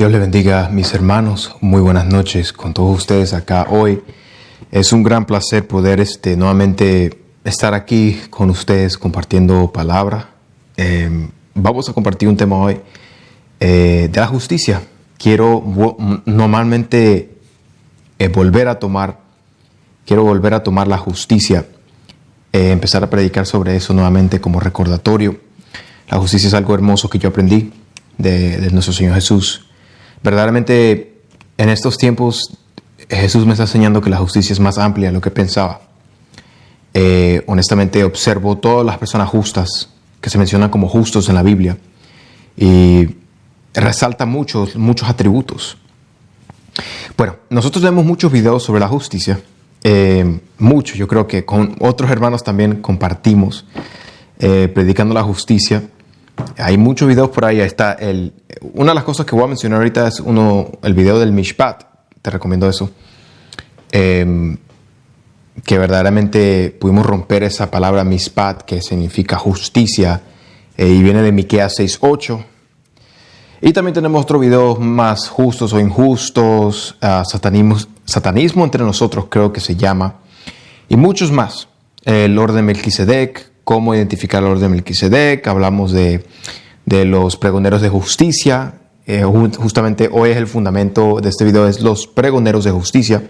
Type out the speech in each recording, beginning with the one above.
Dios les bendiga, mis hermanos. Muy buenas noches con todos ustedes acá hoy. Es un gran placer poder nuevamente estar aquí con ustedes compartiendo palabra. Vamos a compartir un tema hoy de la justicia. Quiero normalmente volver a tomar la justicia, empezar a predicar sobre eso nuevamente como recordatorio. La justicia es algo hermoso que yo aprendí de nuestro Señor Jesús. Verdaderamente, en estos tiempos, Jesús me está enseñando que la justicia es más amplia de lo que pensaba. Honestamente, observo todas las personas justas que se mencionan como justos en la Biblia y resalta muchos atributos. Bueno, nosotros vemos muchos videos sobre la justicia. Yo creo que con otros hermanos también compartimos predicando la justicia. Hay muchos videos por ahí. Está una de las cosas que voy a mencionar ahorita es el video del Mishpat. Te recomiendo eso. Que verdaderamente pudimos romper esa palabra Mishpat, que significa justicia, y viene de Miqueas 6:8. Y también tenemos otros videos más justos o injustos, satanismo entre nosotros, creo que se llama, y muchos más. El orden de Melquisedec, cómo identificar el orden de Melquisedec. Hablamos de los pregoneros de justicia. Justamente hoy es el fundamento de este video, es los pregoneros de justicia.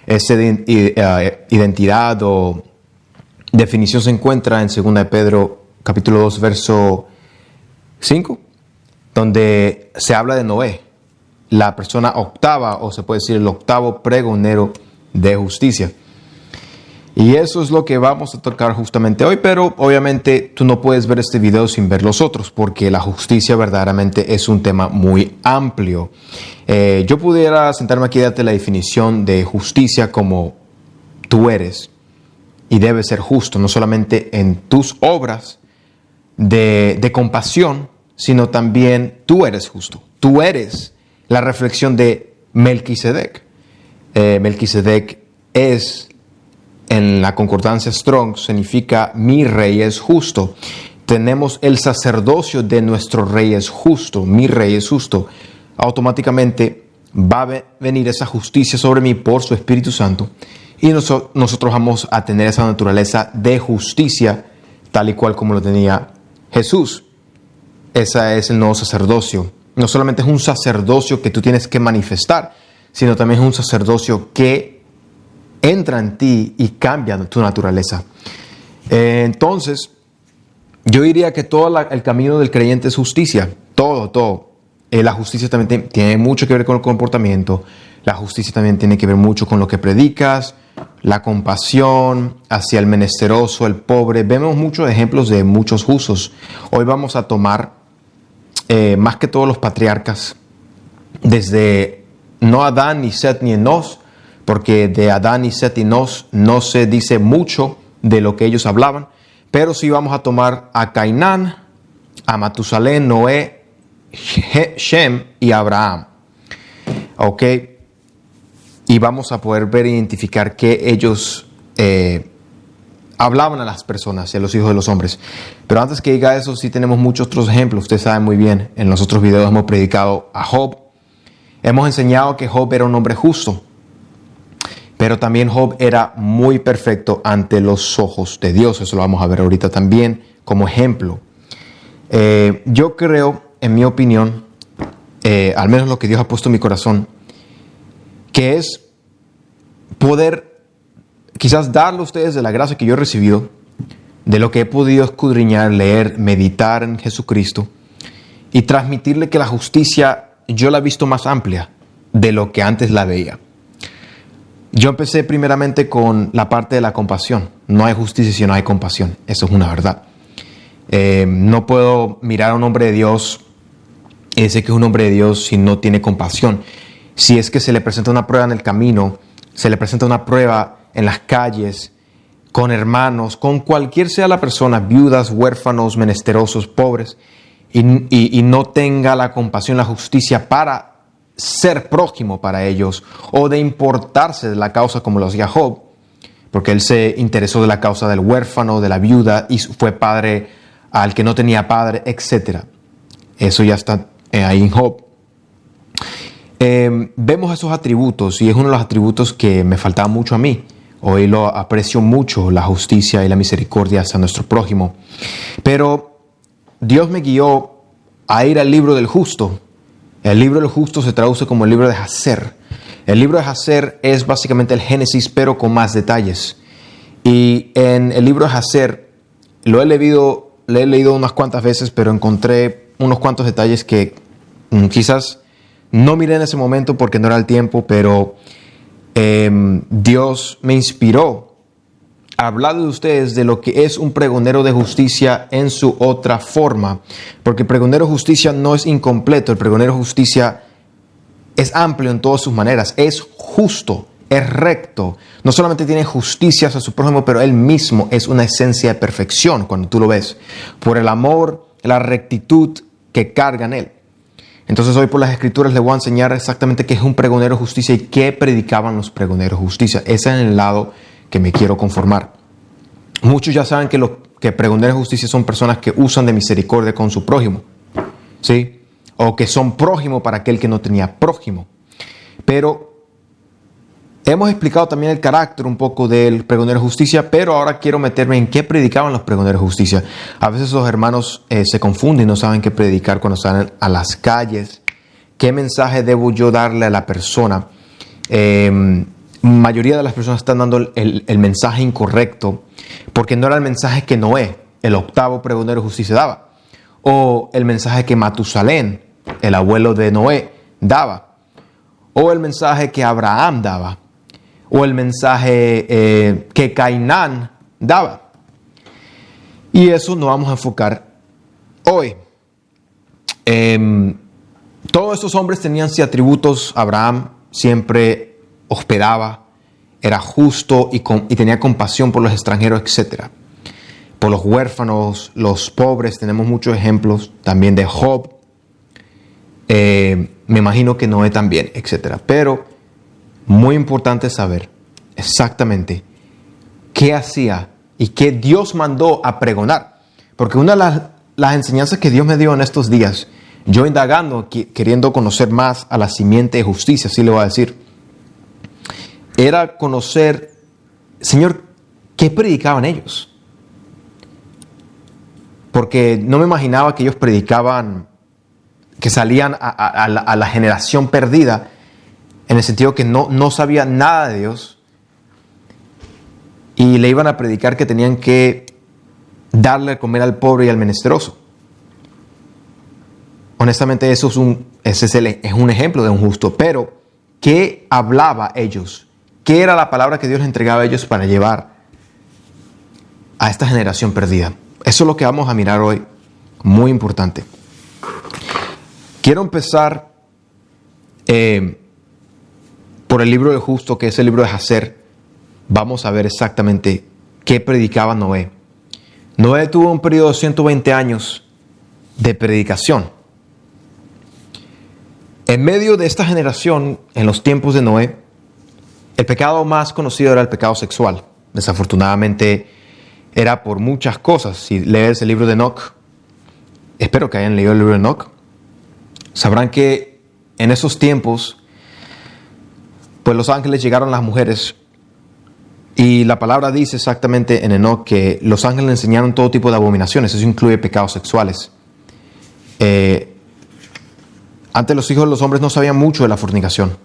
Esa identidad o definición se encuentra en 2 de Pedro, capítulo 2, verso 5, donde se habla de Noé, la persona octava, o se puede decir el octavo pregonero de justicia. Y eso es lo que vamos a tocar justamente hoy, pero obviamente tú no puedes ver este video sin ver los otros, porque la justicia verdaderamente es un tema muy amplio. Yo pudiera sentarme aquí y darte la definición de justicia como tú eres y debes ser justo, no solamente en tus obras de compasión, sino también tú eres justo. Tú eres la reflexión de Melquisedec. Melquisedec es, en la concordancia Strong, significa mi rey es justo. Tenemos el sacerdocio de nuestro rey es justo, mi rey es justo. Automáticamente va a venir esa justicia sobre mí por su Espíritu Santo y nosotros vamos a tener esa naturaleza de justicia tal y cual como lo tenía Jesús. Ese es el nuevo sacerdocio. No solamente es un sacerdocio que tú tienes que manifestar, sino también es un sacerdocio que entra en ti y cambia tu naturaleza. Entonces, yo diría que todo el camino del creyente es justicia. Todo. La justicia también tiene mucho que ver con el comportamiento. La justicia también tiene que ver mucho con lo que predicas, la compasión hacia el menesteroso, el pobre. Vemos muchos ejemplos de muchos justos. Hoy vamos a tomar más que todos los patriarcas, desde no Adán, ni Set, ni Enos, porque de Adán y Set y Enos no se dice mucho de lo que ellos hablaban, pero sí vamos a tomar a Cainán, a Matusalén, Noé, Shem y Abraham. Ok, y vamos a poder ver e identificar que ellos hablaban a las personas y a los hijos de los hombres. Pero antes que diga eso, sí tenemos muchos otros ejemplos. Ustedes saben muy bien, en los otros videos hemos predicado a Job. Hemos enseñado que Job era un hombre justo, pero también Job era muy perfecto ante los ojos de Dios. Eso lo vamos a ver ahorita también como ejemplo. Yo creo, en mi opinión, al menos lo que Dios ha puesto en mi corazón, que es poder quizás darle a ustedes de la gracia que yo he recibido, de lo que he podido escudriñar, leer, meditar en Jesucristo, y transmitirle que la justicia yo la he visto más amplia de lo que antes la veía. Yo empecé primeramente con la parte de la compasión. No hay justicia si no hay compasión. Eso es una verdad. No puedo mirar a un hombre de Dios y decir que es un hombre de Dios si no tiene compasión. Si es que se le presenta una prueba en el camino, se le presenta una prueba en las calles, con hermanos, con cualquier sea la persona, viudas, huérfanos, menesterosos, pobres, y no tenga la compasión, la justicia para ser prójimo para ellos o de importarse de la causa como lo hacía Job, porque él se interesó de la causa del huérfano, de la viuda y fue padre al que no tenía padre, etc. Eso ya está ahí en Job. vemos esos atributos, y es uno de los atributos que me faltaba mucho a mí. Hoy lo aprecio mucho, la justicia y la misericordia hacia nuestro prójimo. Pero Dios me guió a ir al libro del justo. El libro del justo se traduce como el libro de Jacer. El libro de Jacer es básicamente el Génesis, pero con más detalles. Y en el libro de Jacer lo he leído unas cuantas veces, pero encontré unos cuantos detalles que quizás no miré en ese momento porque no era el tiempo, pero Dios me inspiró a hablar de ustedes de lo que es un pregonero de justicia en su otra forma. Porque el pregonero de justicia no es incompleto, el pregonero de justicia es amplio en todas sus maneras, es justo, es recto. No solamente tiene justicia hacia su prójimo, pero él mismo es una esencia de perfección cuando tú lo ves, por el amor, la rectitud que carga en él. Entonces hoy por las Escrituras les voy a enseñar exactamente qué es un pregonero de justicia y qué predicaban los pregoneros de justicia. Ese es el lado que me quiero conformar. Muchos ya saben que pregoneros de justicia son personas que usan de misericordia con su prójimo, ¿sí? O que son prójimo para aquel que no tenía prójimo. Pero hemos explicado también el carácter un poco del pregonero de justicia, pero ahora quiero meterme en qué predicaban los pregoneros de justicia. A veces los hermanos se confunden y no saben qué predicar cuando salen a las calles. ¿Qué mensaje debo yo darle a la persona? Mayoría de las personas están dando el mensaje incorrecto porque no era el mensaje que Noé, el octavo pregonero de justicia, daba, o el mensaje que Matusalén, el abuelo de Noé, daba, o el mensaje que Abraham daba, o el mensaje que Cainán daba. Y eso nos vamos a enfocar hoy. Todos estos hombres tenían sí atributos. Abraham siempre hospedaba, era justo y tenía compasión por los extranjeros, etc. Por los huérfanos, los pobres, tenemos muchos ejemplos también de Job. Me imagino que Noé también, etc. Pero muy importante saber exactamente qué hacía y qué Dios mandó a pregonar. Porque una de las enseñanzas que Dios me dio en estos días, yo indagando, queriendo conocer más a la simiente de justicia, así le voy a decir, era conocer, Señor, ¿qué predicaban ellos? Porque no me imaginaba que ellos predicaban, que salían a la generación perdida, en el sentido que no sabía nada de Dios, y le iban a predicar que tenían que darle a comer al pobre y al menesteroso. Honestamente, eso es un ejemplo de un justo. Pero, ¿qué hablaba ellos? ¿Qué era la palabra que Dios les entregaba a ellos para llevar a esta generación perdida? Eso es lo que vamos a mirar hoy. Muy importante. Quiero empezar por el libro del justo, que es el libro de Jacer. Vamos a ver exactamente qué predicaba Noé. Noé tuvo un periodo de 120 años de predicación. En medio de esta generación, en los tiempos de Noé, el pecado más conocido era el pecado sexual. Desafortunadamente, era por muchas cosas. Si lees el libro de Enoch, espero que hayan leído el libro de Enoch, sabrán que en esos tiempos, pues los ángeles llegaron a las mujeres. Y la palabra dice exactamente en Enoch que los ángeles le enseñaron todo tipo de abominaciones. Eso incluye pecados sexuales. Antes los hijos de los hombres no sabían mucho de la fornicación,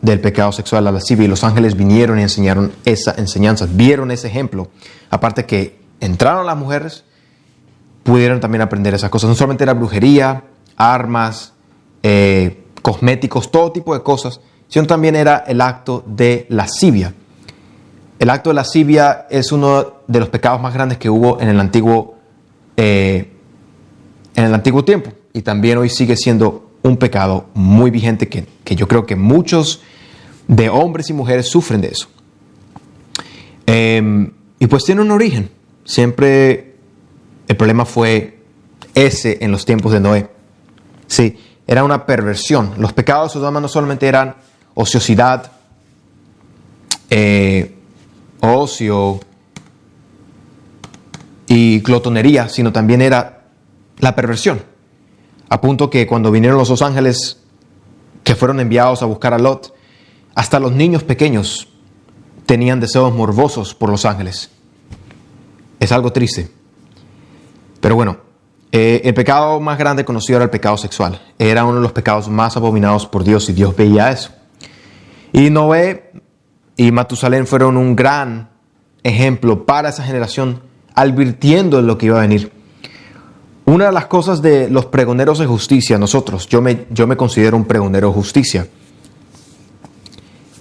del pecado sexual, la lascivia, y los ángeles vinieron y enseñaron esa enseñanza, vieron ese ejemplo. Aparte que entraron las mujeres, pudieron también aprender esas cosas. No solamente era brujería, armas, cosméticos, todo tipo de cosas, sino también era el acto de lascivia. El acto de lascivia es uno de los pecados más grandes que hubo en el antiguo tiempo, y también hoy sigue siendo un pecado muy vigente que yo creo que muchos de hombres y mujeres sufren de eso. Y pues tiene un origen. Siempre el problema fue ese en los tiempos de Noé. Sí, era una perversión. Los pecados de Sodoma no solamente eran ociosidad, ocio y glotonería, sino también era la perversión. A punto que cuando vinieron los dos ángeles que fueron enviados a buscar a Lot, hasta los niños pequeños tenían deseos morbosos por los ángeles. Es algo triste. Pero bueno, el pecado más grande conocido era el pecado sexual. Era uno de los pecados más abominados por Dios y Dios veía eso. Y Noé y Matusalén fueron un gran ejemplo para esa generación, advirtiendo de lo que iba a venir. Una de las cosas de los pregoneros de justicia, yo me considero un pregonero de justicia.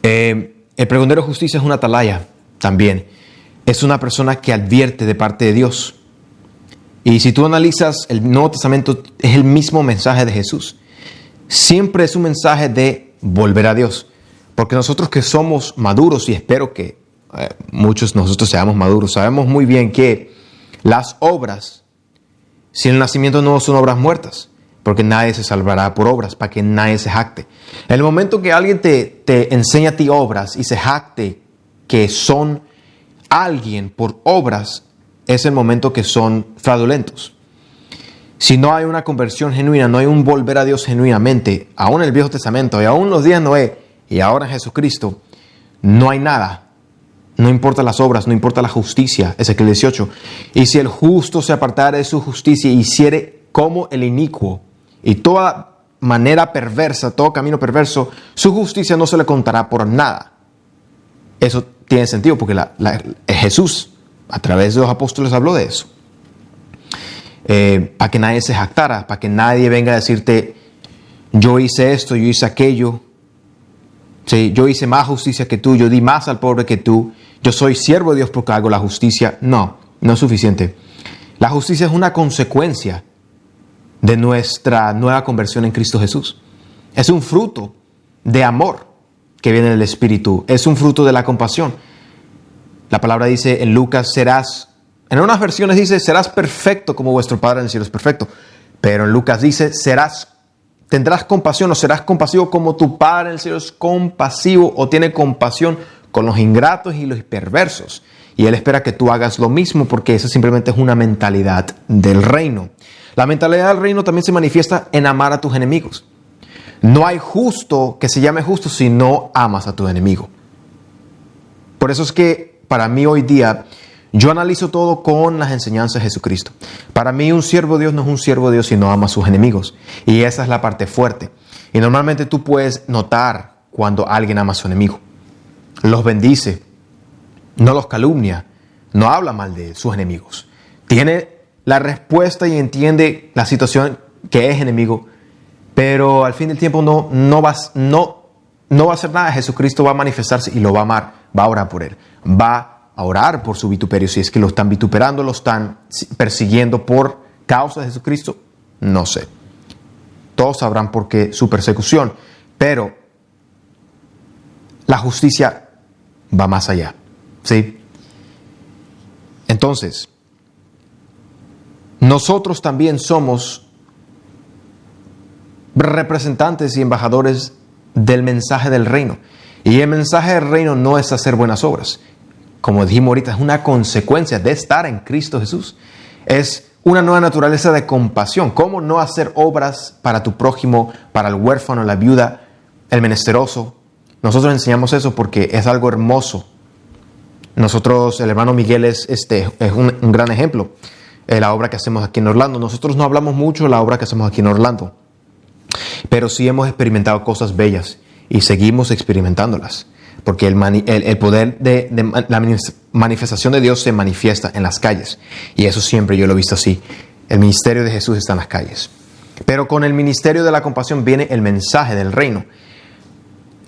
El pregonero de justicia es una atalaya también. Es una persona que advierte de parte de Dios. Y si tú analizas el Nuevo Testamento, es el mismo mensaje de Jesús. Siempre es un mensaje de volver a Dios. Porque nosotros que somos maduros, y espero que muchos de nosotros seamos maduros, sabemos muy bien que las obras, sin el nacimiento nuevo, son obras muertas. Porque nadie se salvará por obras, para que nadie se jacte. En el momento que alguien te enseña a ti obras y se jacte que son alguien por obras, es el momento que son fraudulentos. Si no hay una conversión genuina, no hay un volver a Dios genuinamente, aún en el Viejo Testamento y aún en los días de Noé y ahora en Jesucristo, no hay nada. No importa las obras, no importa la justicia. Ezequiel 18. Y si el justo se apartara de su justicia y hiciere como el inicuo, y toda manera perversa, todo camino perverso, su justicia no se le contará por nada. Eso tiene sentido porque Jesús, a través de los apóstoles, habló de eso. Para que nadie se jactara, para que nadie venga a decirte, yo hice esto, yo hice aquello. Sí, yo hice más justicia que tú, yo di más al pobre que tú, yo soy siervo de Dios porque hago la justicia. No, no es suficiente. La justicia es una consecuencia de nuestra nueva conversión en Cristo Jesús. Es un fruto de amor que viene del Espíritu. Es un fruto de la compasión. La palabra dice en Lucas, en unas versiones dice, serás perfecto como vuestro Padre en el cielo es perfecto. Pero en Lucas dice, tendrás compasión o serás compasivo como tu Padre en el cielo es compasivo o tiene compasión con los ingratos y los perversos. Y Él espera que tú hagas lo mismo porque esa simplemente es una mentalidad del reino. La mentalidad del reino también se manifiesta en amar a tus enemigos. No hay justo que se llame justo si no amas a tu enemigo. Por eso es que para mí hoy día yo analizo todo con las enseñanzas de Jesucristo. Para mí un siervo de Dios no es un siervo de Dios si no ama a sus enemigos. Y esa es la parte fuerte. Y normalmente tú puedes notar cuando alguien ama a su enemigo. Los bendice, no los calumnia, no habla mal de sus enemigos. Tiene la respuesta y entiende la situación que es enemigo, pero al fin del tiempo no va a hacer nada. Jesucristo va a manifestarse y lo va a amar, va a orar por él, va a orar por su vituperio. Si es que lo están vituperando, lo están persiguiendo por causa de Jesucristo, no sé. Todos sabrán por qué su persecución, pero la justicia va más allá, ¿sí? Entonces, nosotros también somos representantes y embajadores del mensaje del reino. Y el mensaje del reino no es hacer buenas obras. Como dijimos ahorita, es una consecuencia de estar en Cristo Jesús. Es una nueva naturaleza de compasión. ¿Cómo no hacer obras para tu prójimo, para el huérfano, la viuda, el menesteroso? Nosotros enseñamos eso porque es algo hermoso. Nosotros, el hermano Miguel es un gran ejemplo. La obra que hacemos aquí en Orlando. Nosotros no hablamos mucho de la obra que hacemos aquí en Orlando, pero sí hemos experimentado cosas bellas y seguimos experimentándolas, porque el poder de la manifestación de Dios se manifiesta en las calles, y eso siempre yo lo he visto así. El ministerio de Jesús está en las calles, pero con el ministerio de la compasión viene el mensaje del reino.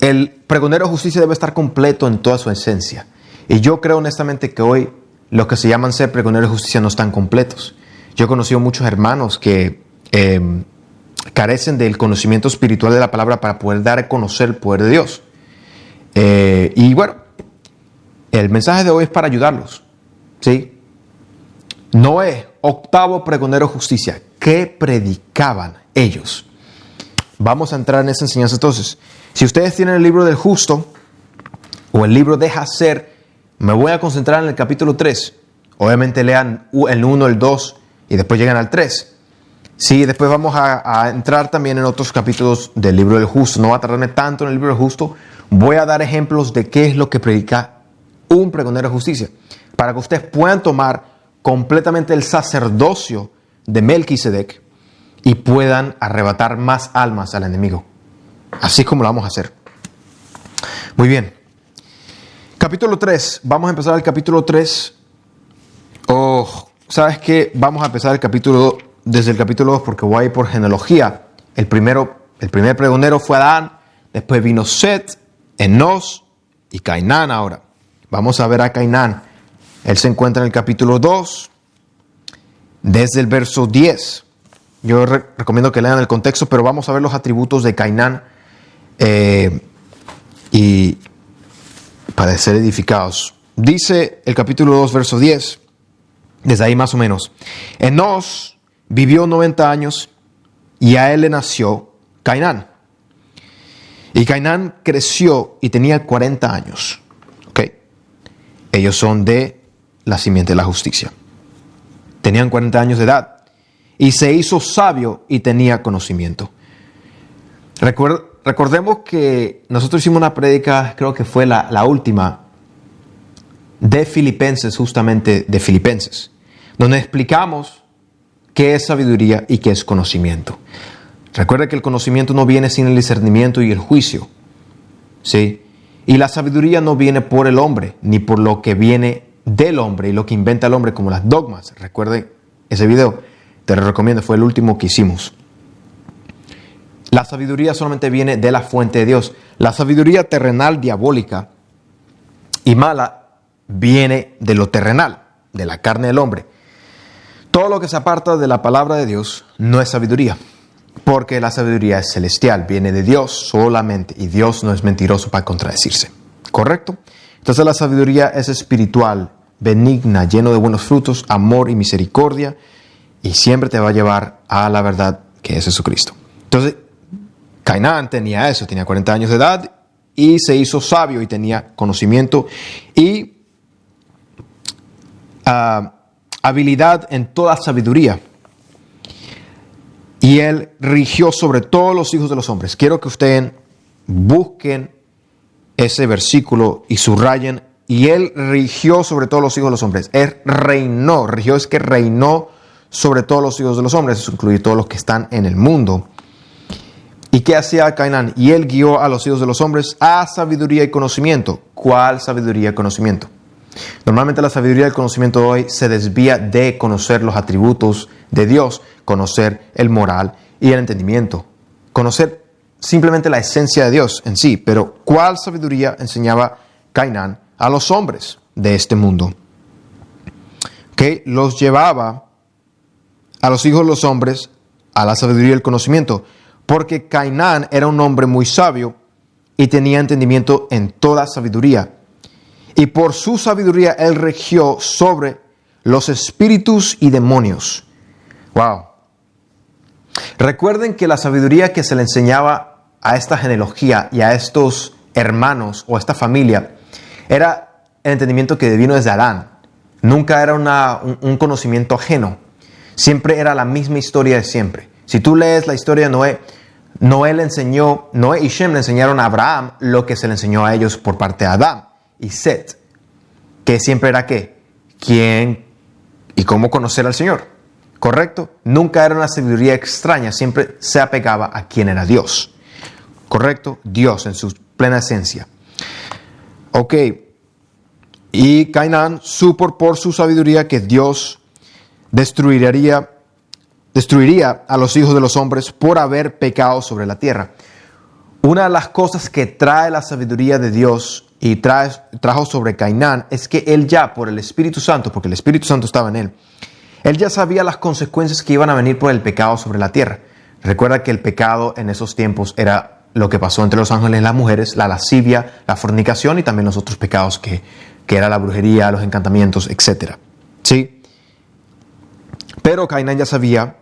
El pregonero de justicia debe estar completo en toda su esencia, y yo creo honestamente que hoy los que se llaman ser pregoneros de justicia no están completos. Yo he conocido muchos hermanos que carecen del conocimiento espiritual de la palabra para poder dar a conocer el poder de Dios. Y bueno, el mensaje de hoy es para ayudarlos, ¿sí? Noé, octavo pregonero de justicia. ¿Qué predicaban ellos? Vamos a entrar en esa enseñanza entonces. Si ustedes tienen el libro del justo o el libro de Jacer, me voy a concentrar en el capítulo 3. Obviamente lean el 1, el 2 y después llegan al 3. Sí, después vamos a entrar también en otros capítulos del libro del justo. No va a tardarme tanto en el libro del justo. Voy a dar ejemplos de qué es lo que predica un pregonero de justicia, para que ustedes puedan tomar completamente el sacerdocio de Melquisedec y puedan arrebatar más almas al enemigo. Así como lo vamos a hacer. Muy bien. Capítulo 3. Vamos a empezar el capítulo 3. ¿Sabes qué? Vamos a empezar el capítulo desde el capítulo 2 porque voy a ir por genealogía. El primer pregonero fue Adán, después vino Set, Enos y Cainán ahora. Vamos a ver a Cainán. Él se encuentra en el capítulo 2, desde el verso 10. Yo recomiendo que lean el contexto, pero vamos a ver los atributos de Cainán y para ser edificados. Dice el capítulo 2, verso 10, desde ahí más o menos. Enos vivió 90 años y a él le nació Cainán. Y Cainán creció y tenía 40 años. ¿Okay? Ellos son de la simiente de la justicia. Tenían 40 años de edad. Y se hizo sabio y tenía conocimiento. Recordemos que nosotros hicimos una prédica, creo que fue la última, de Filipenses, justamente de Filipenses, donde explicamos qué es sabiduría y qué es conocimiento. Recuerda que el conocimiento no viene sin el discernimiento y el juicio, ¿sí? Y la sabiduría no viene por el hombre, ni por lo que viene del hombre y lo que inventa el hombre, como las dogmas. Recuerden ese video, te lo recomiendo, fue el último que hicimos. La sabiduría solamente viene de la fuente de Dios. La sabiduría terrenal, diabólica y mala viene de lo terrenal, de la carne del hombre. Todo lo que se aparta de la palabra de Dios no es sabiduría, porque la sabiduría es celestial, viene de Dios solamente, y Dios no es mentiroso para contradecirse. ¿Correcto? Entonces la sabiduría es espiritual, benigna, lleno de buenos frutos, amor y misericordia, y siempre te va a llevar a la verdad que es Jesucristo. Entonces, Cainán tenía eso, tenía 40 años de edad y se hizo sabio y tenía conocimiento y habilidad en toda sabiduría. Y él rigió sobre todos los hijos de los hombres. Quiero que ustedes busquen ese versículo y subrayen. Y él rigió sobre todos los hijos de los hombres. Él reinó. Rigió es que reinó sobre todos los hijos de los hombres. Eso incluye todos los que están en el mundo. ¿Y qué hacía Cainán? Y él guió a los hijos de los hombres a sabiduría y conocimiento. ¿Cuál sabiduría y conocimiento? Normalmente la sabiduría y el conocimiento de hoy se desvía de conocer los atributos de Dios, conocer el moral y el entendimiento, conocer simplemente la esencia de Dios en sí. Pero ¿cuál sabiduría enseñaba Cainán a los hombres de este mundo? Que los llevaba a los hijos de los hombres a la sabiduría y el conocimiento, porque Cainán era un hombre muy sabio y tenía entendimiento en toda sabiduría. Y por su sabiduría él regió sobre los espíritus y demonios. Wow. Recuerden que la sabiduría que se le enseñaba a esta genealogía y a estos hermanos o a esta familia era el entendimiento que vino desde Adán. Nunca era un conocimiento ajeno. Siempre era la misma historia de siempre. Si tú lees la historia de Noé, Noé y Shem le enseñaron a Abraham lo que se le enseñó a ellos por parte de Adán y Set, que siempre era ¿qué? ¿Quién y cómo conocer al Señor? ¿Correcto? Nunca era una sabiduría extraña, siempre se apegaba a quién era Dios. ¿Correcto? Dios en su plena esencia. Ok. Y Cainán supo por su sabiduría que Dios destruiría a los hijos de los hombres por haber pecado sobre la tierra. Una de las cosas que trae la sabiduría de Dios y trajo sobre Cainán es que él ya, por el Espíritu Santo, porque el Espíritu Santo estaba en él ya sabía las consecuencias que iban a venir por el pecado sobre la tierra. Recuerda que el pecado en esos tiempos era lo que pasó entre los ángeles y las mujeres, la lascivia, la fornicación y también los otros pecados que era la brujería, los encantamientos, etc. ¿Sí? Pero Cainán ya sabía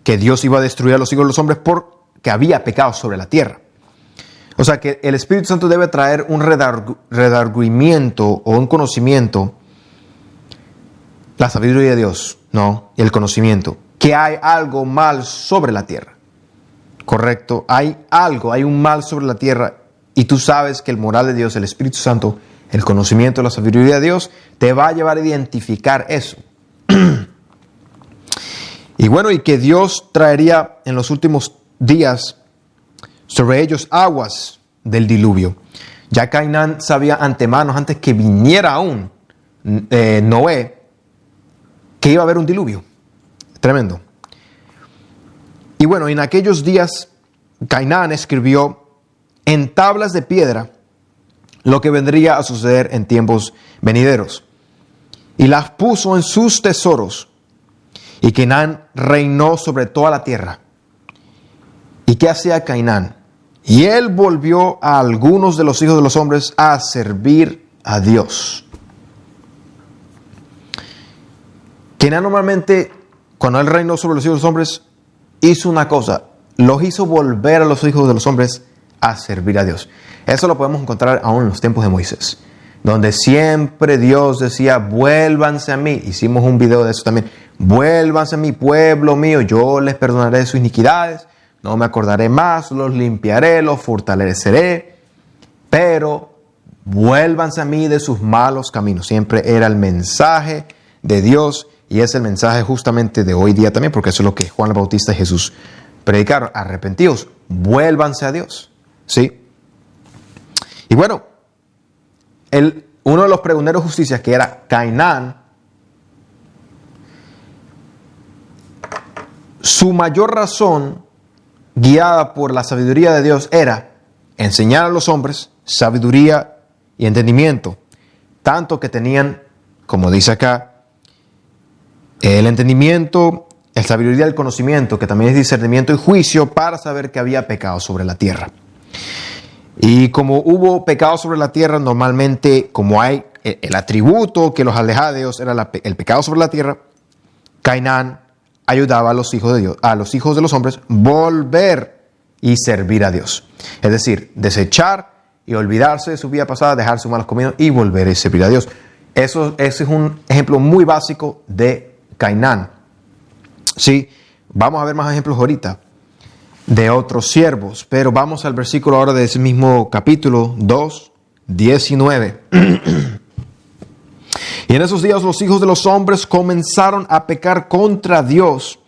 que Dios iba a destruir a los hijos de los hombres porque había pecado sobre la tierra. O sea que el Espíritu Santo debe traer un redargüimiento o un conocimiento, la sabiduría de Dios, ¿no? Y el conocimiento. que hay algo mal sobre la tierra. Correcto, hay un mal sobre la tierra, y tú sabes que el moral de Dios, el Espíritu Santo, el conocimiento, la sabiduría de Dios, te va a llevar a identificar eso. Y bueno, y que Dios traería en los últimos días sobre ellos aguas del diluvio. Ya Cainán sabía antemano, antes que viniera aún Noé, que iba a haber un diluvio. Tremendo. Y bueno, en aquellos días Cainán escribió en tablas de piedra lo que vendría a suceder en tiempos venideros, y las puso en sus tesoros. Y Cainán reinó sobre toda la tierra. ¿Y qué hacía Cainán? Y él volvió a algunos de los hijos de los hombres a servir a Dios. Cainán normalmente, cuando él reinó sobre los hijos de los hombres, hizo una cosa: los hizo volver a los hijos de los hombres a servir a Dios. Eso lo podemos encontrar aún en los tiempos de Moisés, donde siempre Dios decía: vuélvanse a mí. Hicimos un video de eso también. Vuélvanse a mi pueblo mío, yo les perdonaré sus iniquidades, no me acordaré más, los limpiaré, los fortaleceré, pero vuélvanse a mí de sus malos caminos. Siempre era el mensaje de Dios, y es el mensaje justamente de hoy día también, porque eso es lo que Juan el Bautista y Jesús predicaron: arrepentidos, vuélvanse a Dios. ¿Sí? Y bueno, uno de los pregoneros de justicia, que era Cainán, su mayor razón, guiada por la sabiduría de Dios, era enseñar a los hombres sabiduría y entendimiento, tanto que tenían, como dice acá, el entendimiento, la sabiduría del conocimiento, que también es discernimiento y juicio, para saber que había pecado sobre la tierra. Y como hubo pecado sobre la tierra, normalmente, como hay el atributo que los alejaba de Dios, era el pecado sobre la tierra, Cainán ayudaba a los hijos de Dios, a los hijos de los hombres, volver y servir a Dios. Es decir, desechar y olvidarse de su vida pasada, dejar sus malos caminos y volver y servir a Dios. Ese es un ejemplo muy básico de Cainán. Sí, vamos a ver más ejemplos ahorita de otros siervos, pero vamos al versículo ahora de ese mismo capítulo 2, 19. Y en esos días los hijos de los hombres comenzaron a pecar contra Dios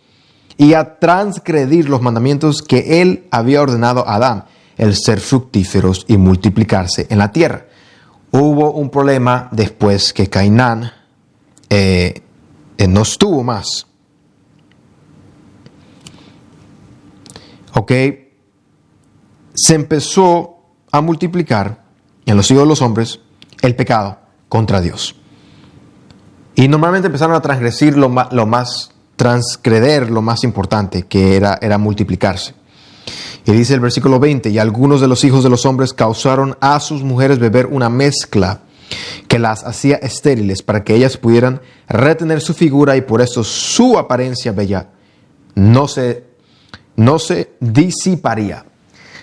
y a transgredir los mandamientos que Él había ordenado a Adán, el ser fructíferos y multiplicarse en la tierra. Hubo un problema después que Cainán no estuvo más. Ok, se empezó a multiplicar en los hijos de los hombres el pecado contra Dios. Y normalmente empezaron a transgredir lo más importante, que era multiplicarse. Y dice el versículo 20: y algunos de los hijos de los hombres causaron a sus mujeres beber una mezcla que las hacía estériles, para que ellas pudieran retener su figura, y por eso su apariencia bella no se disiparía.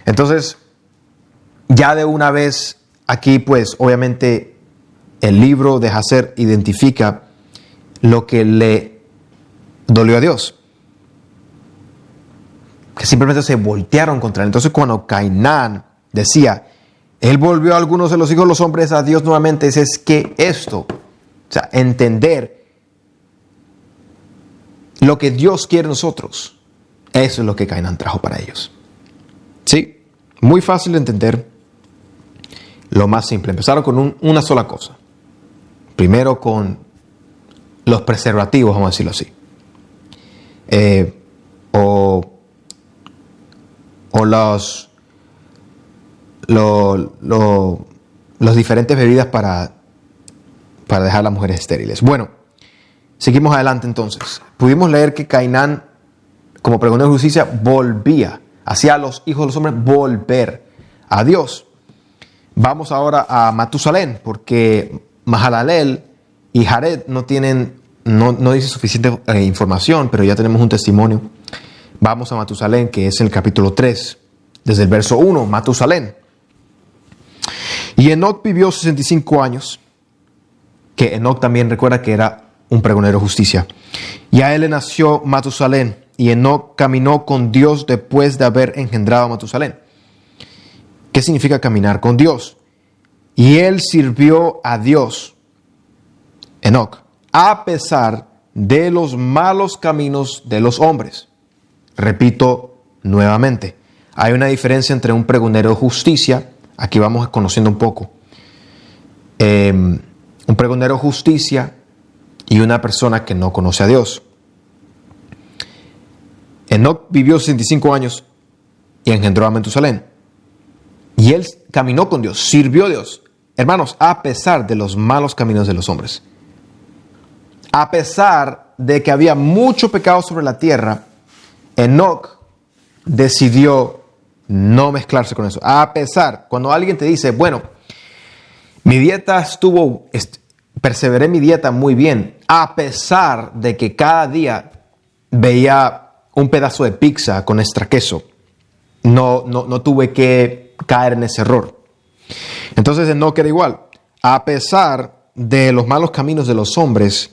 Entonces, ya de una vez aquí, pues obviamente el libro de Jacer identifica lo que le dolió a Dios, que simplemente se voltearon contra él. Entonces, cuando Cainán decía: él volvió a algunos de los hijos de los hombres a Dios nuevamente, es que esto, o sea, entender lo que Dios quiere de nosotros, eso es lo que Cainán trajo para ellos. Sí, muy fácil de entender, lo más simple. Empezaron con una sola cosa. Primero con los preservativos, vamos a decirlo así. Las diferentes bebidas para dejar a las mujeres estériles. Bueno, seguimos adelante entonces. Pudimos leer que Cainán, como pregonero de justicia, volvía, hacía a los hijos de los hombres volver a Dios. Vamos ahora a Matusalén, porque Mahalalel y Jared no dice suficiente información, pero ya tenemos un testimonio. Vamos a Matusalén, que es el capítulo 3, desde el verso 1, Matusalén. Y Enoc vivió 65 años, que Enoc también recuerda que era un pregonero de justicia. Y a él le nació Matusalén, y Enoc caminó con Dios después de haber engendrado a Matusalén. ¿Qué significa caminar con Dios? Y él sirvió a Dios, Enoc, a pesar de los malos caminos de los hombres. Repito nuevamente, hay una diferencia entre un pregonero de justicia, aquí vamos conociendo un poco, un pregonero de justicia y una persona que no conoce a Dios. Enoc vivió 65 años y engendró a Matusalén. Y él caminó con Dios, sirvió a Dios. Hermanos, a pesar de los malos caminos de los hombres. A pesar de que había mucho pecado sobre la tierra, Enoc decidió no mezclarse con eso. A pesar, cuando alguien te dice, bueno, mi dieta perseveré mi dieta muy bien, a pesar de que cada día veía un pedazo de pizza con extra queso, no tuve que caer en ese error. Entonces Enoc era igual. A pesar de los malos caminos de los hombres,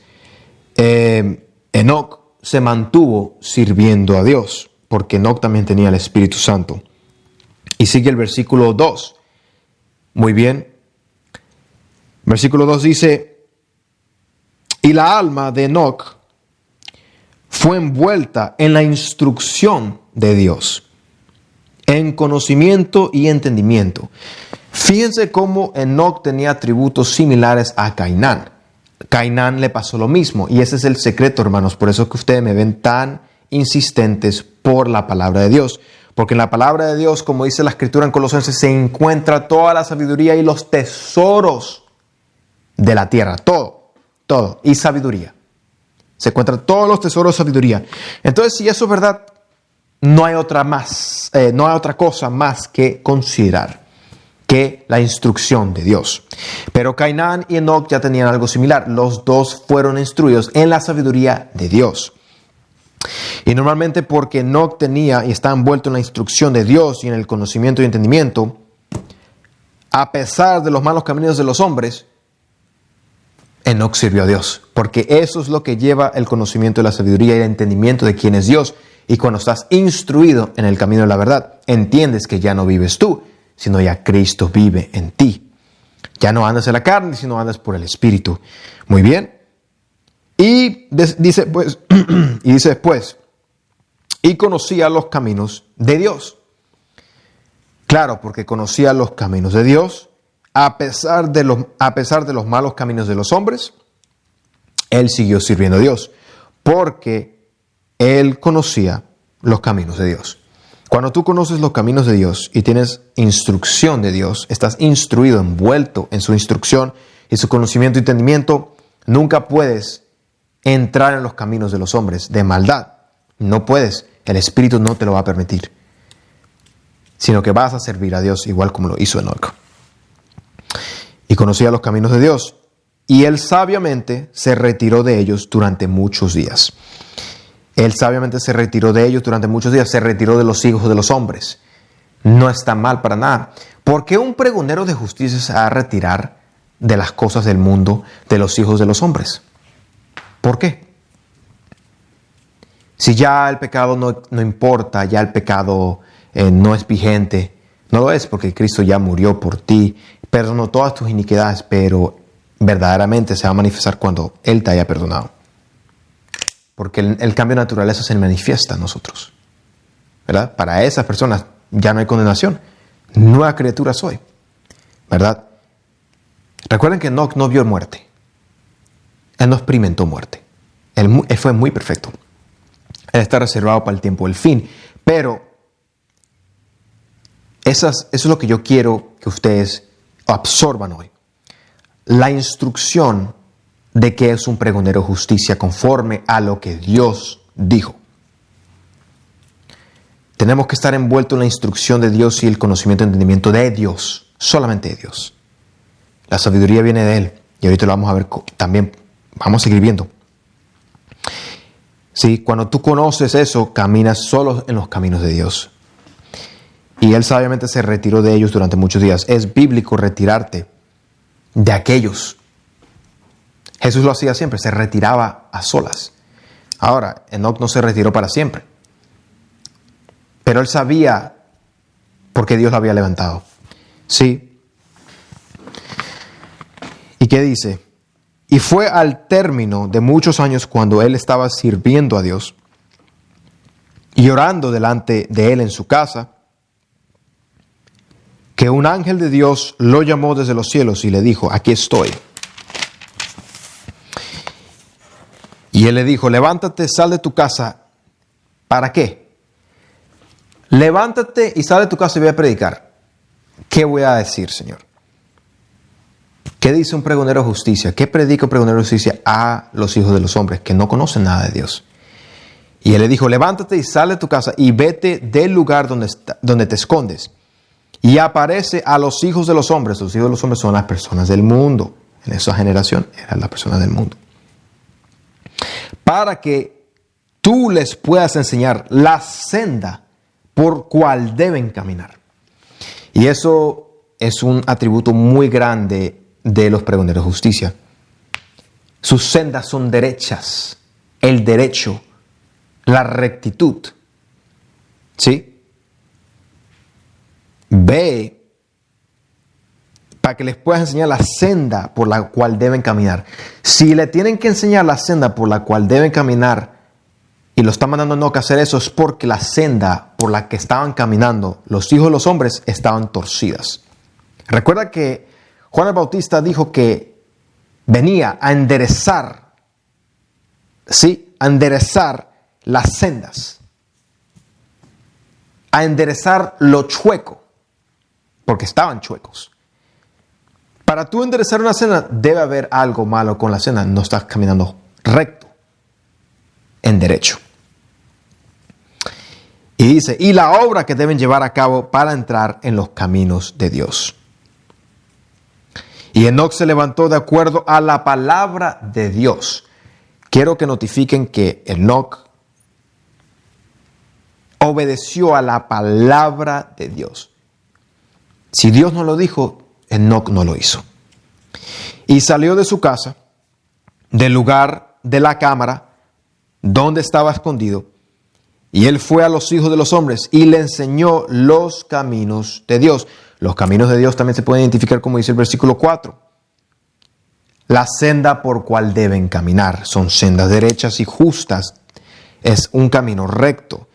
Enoc se mantuvo sirviendo a Dios, porque Enoc también tenía el Espíritu Santo. Y sigue el versículo 2. Muy bien. Versículo 2 dice, y la alma de Enoc fue envuelta en la instrucción de Dios, en conocimiento y entendimiento. Fíjense cómo Enoc tenía atributos similares a Cainán. Cainán le pasó lo mismo, y ese es el secreto, hermanos. Por eso que ustedes me ven tan insistentes por la palabra de Dios. Porque en la palabra de Dios, como dice la Escritura en Colosenses, se encuentra toda la sabiduría y los tesoros de la tierra. Todo. Y sabiduría. Se encuentran todos los tesoros de sabiduría. Entonces, si eso es verdad, no hay otra cosa más que considerar que la instrucción de Dios. Pero Cainán y Enoc ya tenían algo similar. Los dos fueron instruidos en la sabiduría de Dios. Y normalmente porque Enoc tenía y está envuelto en la instrucción de Dios y en el conocimiento y entendimiento, a pesar de los malos caminos de los hombres, Enoc sirvió a Dios. Porque eso es lo que lleva el conocimiento de la sabiduría y el entendimiento de quién es Dios. Y cuando estás instruido en el camino de la verdad, entiendes que ya no vives tú, sino ya Cristo vive en ti. Ya no andas en la carne, sino andas por el Espíritu. Muy bien. Y dice después, y conocía los caminos de Dios. Claro, porque conocía los caminos de Dios, a pesar de los malos caminos de los hombres, él siguió sirviendo a Dios, porque él conocía los caminos de Dios. Cuando tú conoces los caminos de Dios y tienes instrucción de Dios, estás instruido, envuelto en su instrucción y su conocimiento y entendimiento, nunca puedes entrar en los caminos de los hombres de maldad. No puedes, el Espíritu no te lo va a permitir, sino que vas a servir a Dios igual como lo hizo Enoc. Y conocía los caminos de Dios, y él sabiamente se retiró de ellos durante muchos días. Él sabiamente se retiró de ellos durante muchos días, se retiró de los hijos de los hombres. No está mal para nada. ¿Por qué un pregonero de justicia se va a retirar de las cosas del mundo, de los hijos de los hombres? ¿Por qué? Si ya el pecado no importa, ya el pecado no es vigente. No lo es, porque Cristo ya murió por ti, perdonó todas tus iniquidades, pero verdaderamente se va a manifestar cuando Él te haya perdonado. Porque el cambio de naturaleza se manifiesta en nosotros, ¿verdad? Para esas personas ya no hay condenación. Nueva criatura soy, ¿verdad? Recuerden que Enoc no vio muerte. Él no experimentó muerte. Él fue muy perfecto. Él está reservado para el tiempo del fin. Pero eso es lo que yo quiero que ustedes absorban hoy. La instrucción de que es un pregonero de justicia conforme a lo que Dios dijo. Tenemos que estar envueltos en la instrucción de Dios y el conocimiento y entendimiento de Dios, solamente de Dios. La sabiduría viene de Él, y ahorita lo vamos a ver también, vamos a seguir viendo. Sí, cuando tú conoces eso, caminas solo en los caminos de Dios. Y Él sabiamente se retiró de ellos durante muchos días. Es bíblico retirarte de aquellos. Jesús lo hacía siempre, se retiraba a solas. Ahora, Enoc no se retiró para siempre, pero él sabía por qué Dios lo había levantado. Sí. ¿Y qué dice? Y fue al término de muchos años cuando él estaba sirviendo a Dios y orando delante de él en su casa, que un ángel de Dios lo llamó desde los cielos y le dijo, aquí estoy. Y él le dijo, levántate, sal de tu casa. ¿Para qué? Levántate y sal de tu casa y voy a predicar. ¿Qué voy a decir, Señor? ¿Qué dice un pregonero de justicia? ¿Qué predica un pregonero de justicia a los hijos de los hombres que no conocen nada de Dios? Y él le dijo, levántate y sal de tu casa y vete del lugar donde te escondes. Y aparece a los hijos de los hombres. Los hijos de los hombres son las personas del mundo. En esa generación eran las personas del mundo. Para que tú les puedas enseñar la senda por cual deben caminar. Y eso es un atributo muy grande de los pregoneros de justicia. Sus sendas son derechas, el derecho, la rectitud. ¿Sí? Ve para que les puedas enseñar la senda por la cual deben caminar. Si le tienen que enseñar la senda por la cual deben caminar y lo están mandando no a hacer eso, es porque la senda por la que estaban caminando los hijos de los hombres estaban torcidas. Recuerda que Juan el Bautista dijo que venía a enderezar, ¿sí? A enderezar las sendas, a enderezar lo chueco, porque estaban chuecos. Para tú enderezar una senda, debe haber algo malo con la senda. No estás caminando recto, en derecho. Y dice, y la obra que deben llevar a cabo para entrar en los caminos de Dios. Y Enoc se levantó de acuerdo a la palabra de Dios. Quiero que notifiquen que Enoc obedeció a la palabra de Dios. Si Dios no lo dijo, Enoc no lo hizo. Y salió de su casa, del lugar de la cámara, donde estaba escondido, y él fue a los hijos de los hombres y le enseñó los caminos de Dios. Los caminos de Dios también se pueden identificar como dice el versículo 4. La senda por cual deben caminar. Son sendas derechas y justas. Es un camino recto.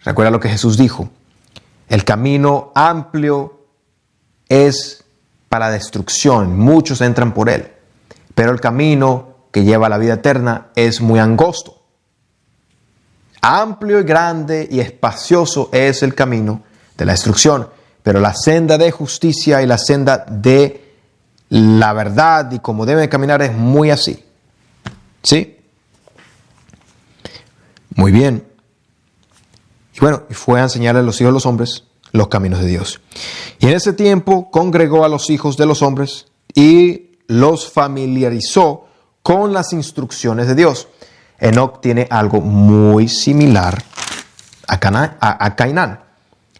Recuerda lo que Jesús dijo. El camino amplio es para destrucción. Muchos entran por él. Pero el camino que lleva a la vida eterna es muy angosto. Amplio y grande y espacioso es el camino de la destrucción. Pero la senda de justicia y la senda de la verdad y como deben caminar es muy así. ¿Sí? Muy bien. Y bueno, fue a enseñarle a los hijos de los hombres los caminos de Dios. Y en ese tiempo congregó a los hijos de los hombres y los familiarizó con las instrucciones de Dios. Enoc tiene algo muy similar a Cainán.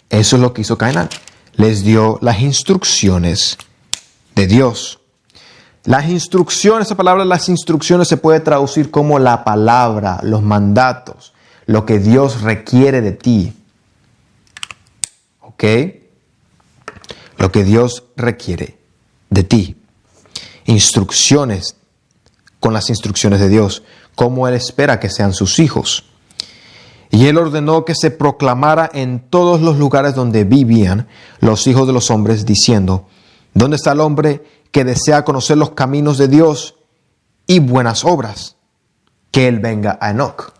Eso es lo que hizo Cainán. Les dio las instrucciones de Dios. Las instrucciones, esa palabra, las instrucciones se puede traducir como la palabra, los mandatos, lo que Dios requiere de ti. ¿Ok? Lo que Dios requiere de ti. Instrucciones con las instrucciones de Dios, como Él espera que sean sus hijos. Y Él ordenó que se proclamara en todos los lugares donde vivían los hijos de los hombres, diciendo, ¿dónde está el hombre que desea conocer los caminos de Dios y buenas obras? Que Él venga a Enoc.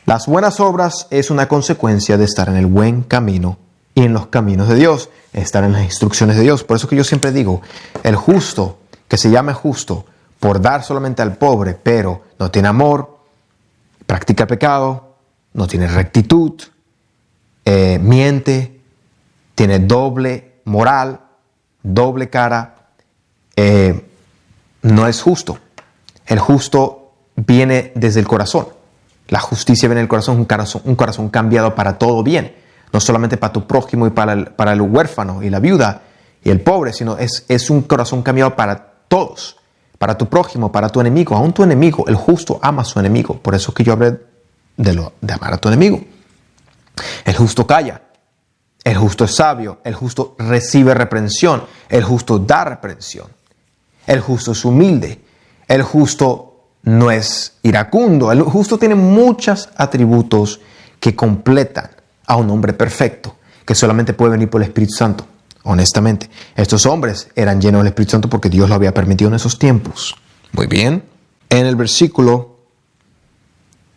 Las buenas obras es una consecuencia de estar en el buen camino y en los caminos de Dios, estar en las instrucciones de Dios. Por eso que yo siempre digo, el justo, que se llame justo, por dar solamente al pobre, pero no tiene amor, practica el pecado, no tiene rectitud, miente, tiene doble moral, doble cara, no es justo. El justo viene desde el corazón. La justicia viene del corazón, un corazón cambiado para todo bien. No solamente para tu prójimo y para el huérfano y la viuda y el pobre, sino es un corazón cambiado para todos. para tu prójimo, para tu enemigo. Aún tu enemigo, el justo ama a su enemigo. Por eso es que yo hablé de amar a tu enemigo. El justo calla. El justo es sabio. El justo recibe reprensión. El justo da reprensión. El justo es humilde. El justo no es iracundo. El justo tiene muchos atributos que completan a un hombre perfecto, que solamente puede venir por el Espíritu Santo. Honestamente, estos hombres eran llenos del Espíritu Santo porque Dios lo había permitido en esos tiempos. Muy bien. En el versículo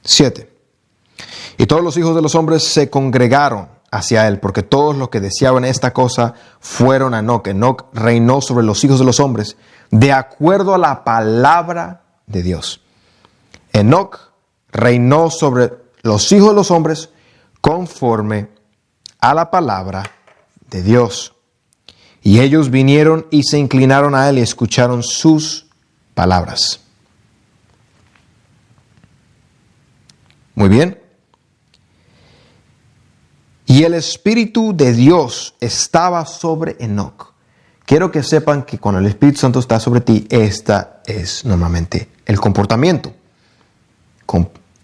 7. Y todos los hijos de los hombres se congregaron hacia él, porque todos los que deseaban esta cosa fueron a Enoc. Enoc reinó sobre los hijos de los hombres de acuerdo a la palabra de Dios. Enoc reinó sobre los hijos de los hombres conforme a la palabra de Dios. Y ellos vinieron y se inclinaron a él y escucharon sus palabras. Muy bien. Y el Espíritu de Dios estaba sobre Enoc. Quiero que sepan que cuando el Espíritu Santo está sobre ti, esta es normalmente el comportamiento.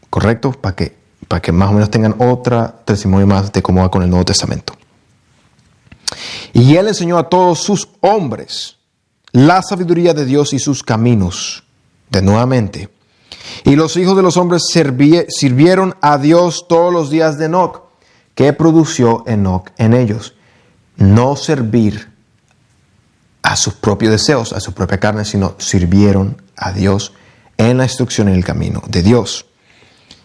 ¿Correcto? Para que más o menos tengan otra testimonio más de cómo va con el Nuevo Testamento. Y él enseñó a todos sus hombres la sabiduría de Dios y sus caminos, de nuevamente. Y los hijos de los hombres sirvieron a Dios todos los días de Enoc. ¿Qué produció Enoc en ellos? No servir a sus propios deseos, a su propia carne, sino sirvieron a Dios en la instrucción y en el camino de Dios.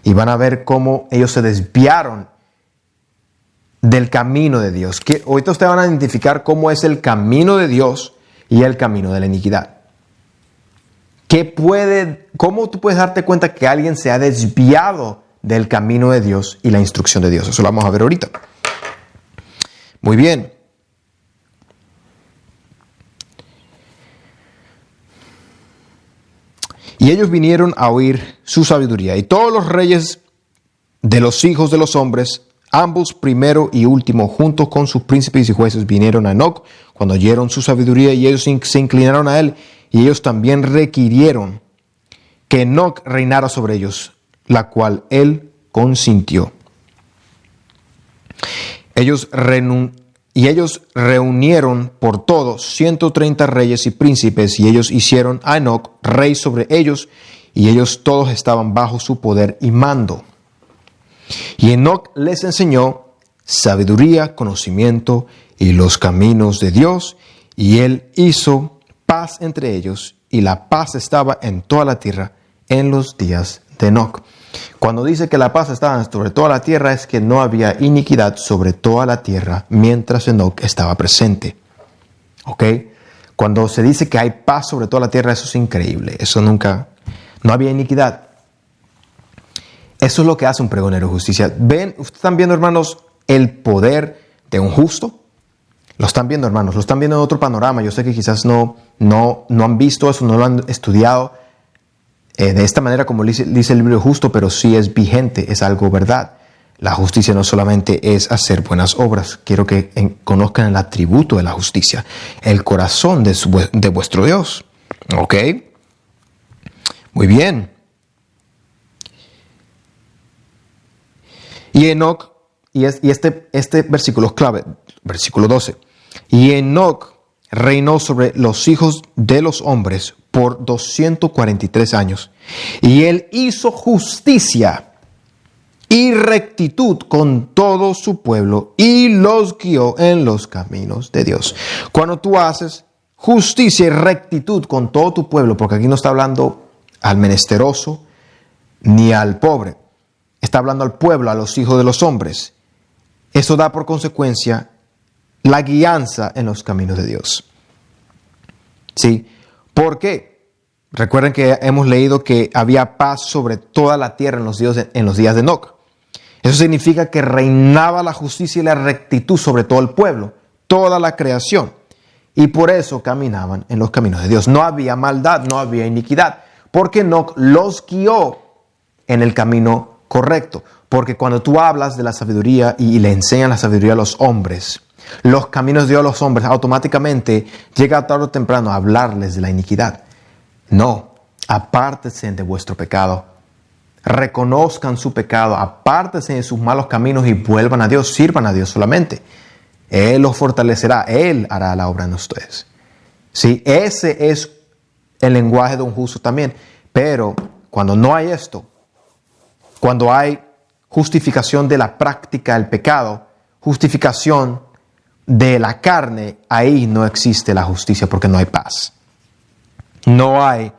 Y van a ver cómo ellos se desviaron del camino de Dios. Ahorita ustedes van a identificar cómo es el camino de Dios y el camino de la iniquidad. ¿Cómo tú puedes darte cuenta que alguien se ha desviado del camino de Dios y la instrucción de Dios? Eso lo vamos a ver ahorita. Muy bien. Y ellos vinieron a oír su sabiduría. Y todos los reyes de los hijos de los hombres, ambos primero y último, juntos con sus príncipes y jueces, vinieron a Enoc cuando oyeron su sabiduría, y ellos se inclinaron a él, y ellos también requirieron que Enoc reinara sobre ellos, la cual él consintió. Ellos reunieron por todos 130 reyes y príncipes, y ellos hicieron a Enoc rey sobre ellos, y ellos todos estaban bajo su poder y mando. Y Enoc les enseñó sabiduría, conocimiento y los caminos de Dios, y él hizo paz entre ellos, y la paz estaba en toda la tierra en los días de Enoc. Cuando dice que la paz estaba sobre toda la tierra, es que no había iniquidad sobre toda la tierra mientras Enoc estaba presente. ¿Ok? Cuando se dice que hay paz sobre toda la tierra, eso es increíble. No había iniquidad. Eso es lo que hace un pregonero de justicia. ¿Ven? ¿Ustedes están viendo, hermanos, el poder de un justo? Lo están viendo, hermanos. Lo están viendo en otro panorama. Yo sé que quizás no han visto eso, no lo han estudiado de esta manera como dice el libro justo, pero sí es vigente, es algo verdad. La justicia no solamente es hacer buenas obras. Quiero que conozcan el atributo de la justicia, el corazón de vuestro Dios. ¿Ok? Muy bien. Y Enoc, y este versículo es clave, versículo 12. Y Enoc reinó sobre los hijos de los hombres por 243 años. Y él hizo justicia y rectitud con todo su pueblo y los guió en los caminos de Dios. Cuando tú haces justicia y rectitud con todo tu pueblo, porque aquí no está hablando al menesteroso ni al pobre, está hablando al pueblo, a los hijos de los hombres. Eso da por consecuencia la guianza en los caminos de Dios. ¿Sí? ¿Por qué? Recuerden que hemos leído que había paz sobre toda la tierra en los días de Enoc. Eso significa que reinaba la justicia y la rectitud sobre todo el pueblo, toda la creación. Y por eso caminaban en los caminos de Dios. No había maldad, no había iniquidad, porque Enoc los guió en el camino correcto. Porque cuando tú hablas de la sabiduría y le enseñas la sabiduría a los hombres, los caminos de Dios a los hombres, automáticamente llega tarde o temprano a hablarles de la iniquidad. No, apártense de vuestro pecado. Reconozcan su pecado, apártense de sus malos caminos y vuelvan a Dios, sirvan a Dios solamente. Él los fortalecerá, Él hará la obra en ustedes. Sí, ese es el lenguaje de un justo también. Pero cuando no hay esto, cuando hay justificación de la práctica del pecado, justificación de la carne, ahí no existe la justicia porque no hay paz. No hay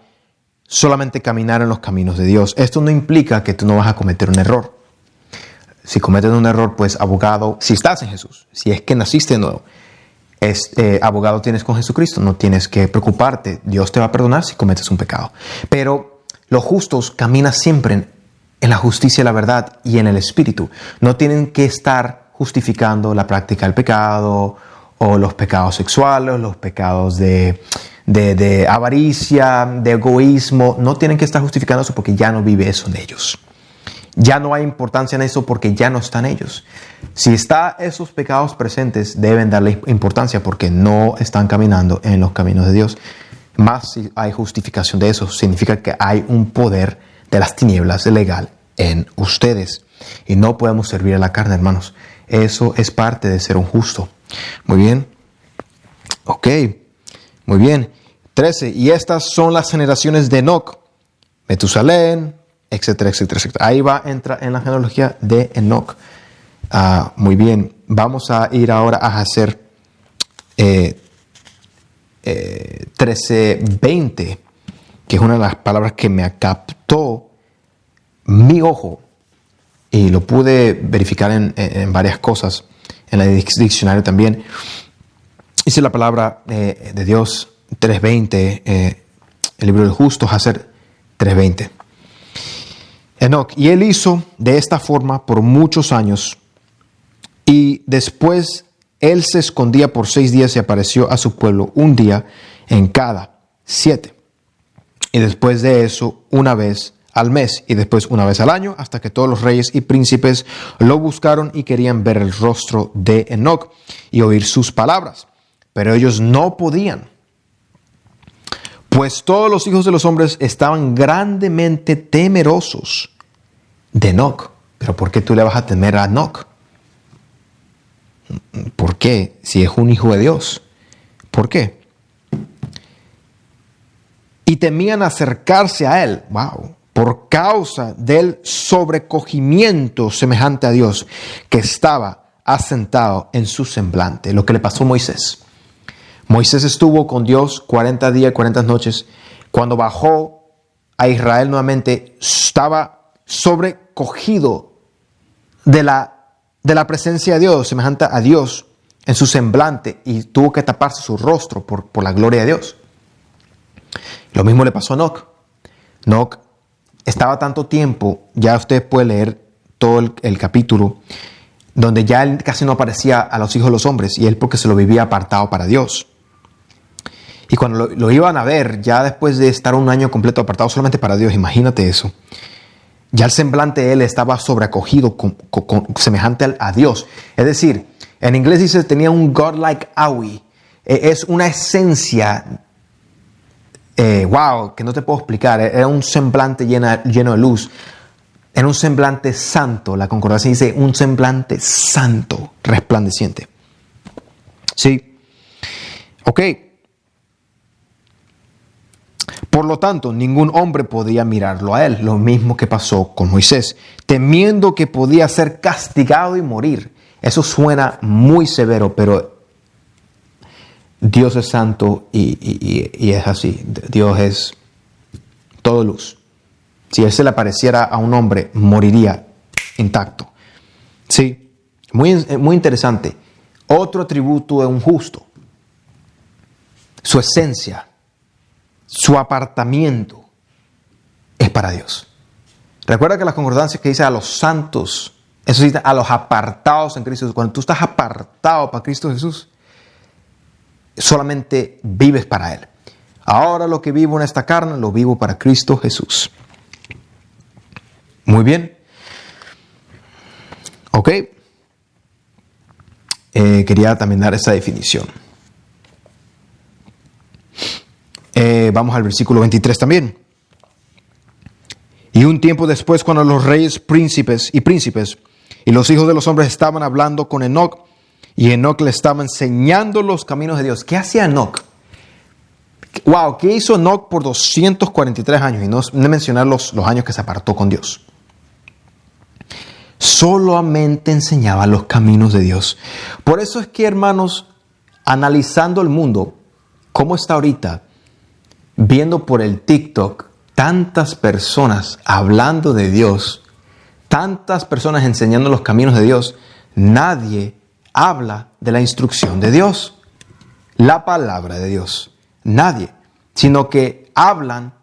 solamente caminar en los caminos de Dios. Esto no implica que tú no vas a cometer un error. Si cometes un error, pues abogado, si estás en Jesús, si es que naciste de nuevo, abogado tienes con Jesucristo, no tienes que preocuparte. Dios te va a perdonar si cometes un pecado. Pero los justos caminan siempre en la justicia, la verdad y en el Espíritu. No tienen que estar justificando la práctica del pecado o los pecados sexuales, los pecados de avaricia, de egoísmo. No tienen que estar justificando eso porque ya no vive eso en ellos. Ya no hay importancia en eso porque ya no están ellos. Si están esos pecados presentes, deben darle importancia porque no están caminando en los caminos de Dios. Más si hay justificación de eso, significa que hay un poder de las tinieblas legal en ustedes. Y no podemos servir a la carne, hermanos. Eso es parte de ser un justo. Muy bien. Ok. Muy bien. 13. Y estas son las generaciones de Enoc, Metusalén, etcétera, etcétera, etcétera. Ahí va a entrar en la genealogía de Enoc. Muy bien. Vamos a ir ahora a hacer 13:20, que es una de las palabras que me captó mi ojo y lo pude verificar en varias cosas, en el diccionario también. Dice la palabra de Dios 3:20, el libro del justo, Hacer 3:20. Enoc, y él hizo de esta forma por muchos años, y después él se escondía por 6 días y apareció a su pueblo un día en cada 7. Y después de eso, una vez al mes, y después una vez al año, hasta que todos los reyes y príncipes lo buscaron y querían ver el rostro de Enoc y oír sus palabras. Pero ellos no podían, pues todos los hijos de los hombres estaban grandemente temerosos de Enoc. ¿Pero por qué tú le vas a temer a Enoc? ¿Por qué? Si es un hijo de Dios. ¿Por qué? Y temían acercarse a él. Wow. Por causa del sobrecogimiento semejante a Dios que estaba asentado en su semblante. Lo que le pasó a Moisés. Moisés estuvo con Dios 40 días, 40 noches. Cuando bajó a Israel nuevamente, estaba sobrecogido de la presencia de Dios, semejante a Dios en su semblante, y tuvo que taparse su rostro por la gloria de Dios. Lo mismo le pasó a Enoc. Enoc estaba tanto tiempo, ya usted puede leer todo el capítulo, donde ya él casi no aparecía a los hijos de los hombres, y él porque se lo vivía apartado para Dios. Y cuando lo iban a ver, ya después de estar un año completo apartado solamente para Dios, imagínate eso. Ya el semblante de él estaba sobrecogido, semejante a Dios. Es decir, en inglés dice, tenía un godlike awe. Es una esencia, wow, que no te puedo explicar. Era un semblante lleno de luz. Era un semblante santo. La concordancia dice un semblante santo, resplandeciente. Sí. Ok. Por lo tanto, ningún hombre podía mirarlo a él, lo mismo que pasó con Moisés, temiendo que podía ser castigado y morir. Eso suena muy severo, pero Dios es santo y es así. Dios es todo luz. Si él se le apareciera a un hombre, moriría intacto. Sí, muy interesante. Otro atributo de un justo, su esencia, su apartamiento es para Dios. Recuerda que las concordancias que dice a los santos, eso dice a los apartados en Cristo Jesús. Cuando tú estás apartado para Cristo Jesús, solamente vives para Él. Ahora lo que vivo en esta carne, lo vivo para Cristo Jesús. Muy bien. Ok. Quería también dar esa definición. Vamos al versículo 23 también. Y un tiempo después, cuando los reyes, príncipes y los hijos de los hombres estaban hablando con Enoc, y Enoc le estaba enseñando los caminos de Dios. ¿Qué hacía Enoc? Wow, ¿qué hizo Enoc por 243 años? Y no mencionar los años que se apartó con Dios. Solamente enseñaba los caminos de Dios. Por eso es que, hermanos, analizando el mundo, cómo está ahorita, viendo por el TikTok, tantas personas hablando de Dios, tantas personas enseñando los caminos de Dios, nadie habla de la instrucción de Dios, la palabra de Dios. Nadie, sino que hablan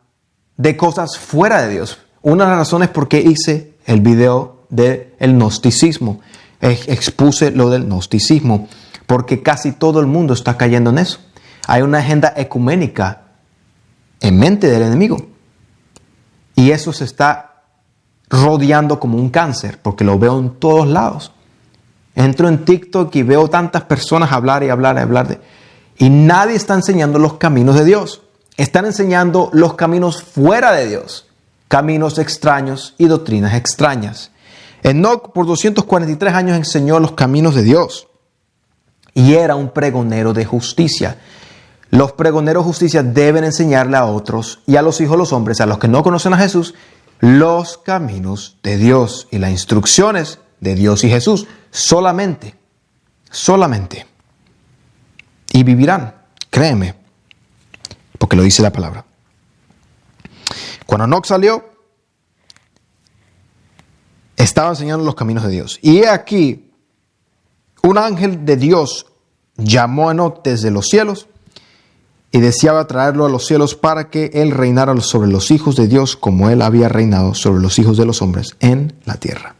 de cosas fuera de Dios. Una de las razones por qué hice el video del gnosticismo, expuse lo del gnosticismo, porque casi todo el mundo está cayendo en eso. Hay una agenda ecuménica en mente del enemigo. Y eso se está rodeando como un cáncer, porque lo veo en todos lados. Entro en TikTok y veo tantas personas hablar y nadie está enseñando los caminos de Dios. Están enseñando los caminos fuera de Dios, caminos extraños y doctrinas extrañas. Enoc por 243 años enseñó los caminos de Dios y era un pregonero de justicia. Los pregoneros de justicia deben enseñarle a otros y a los hijos de los hombres, a los que no conocen a Jesús, los caminos de Dios y las instrucciones de Dios y Jesús. Solamente. Y vivirán, créeme, porque lo dice la palabra. Cuando Enoc salió, estaba enseñando los caminos de Dios. Y he aquí, un ángel de Dios llamó a Enoc desde los cielos y deseaba traerlo a los cielos para que él reinara sobre los hijos de Dios como él había reinado sobre los hijos de los hombres en la tierra.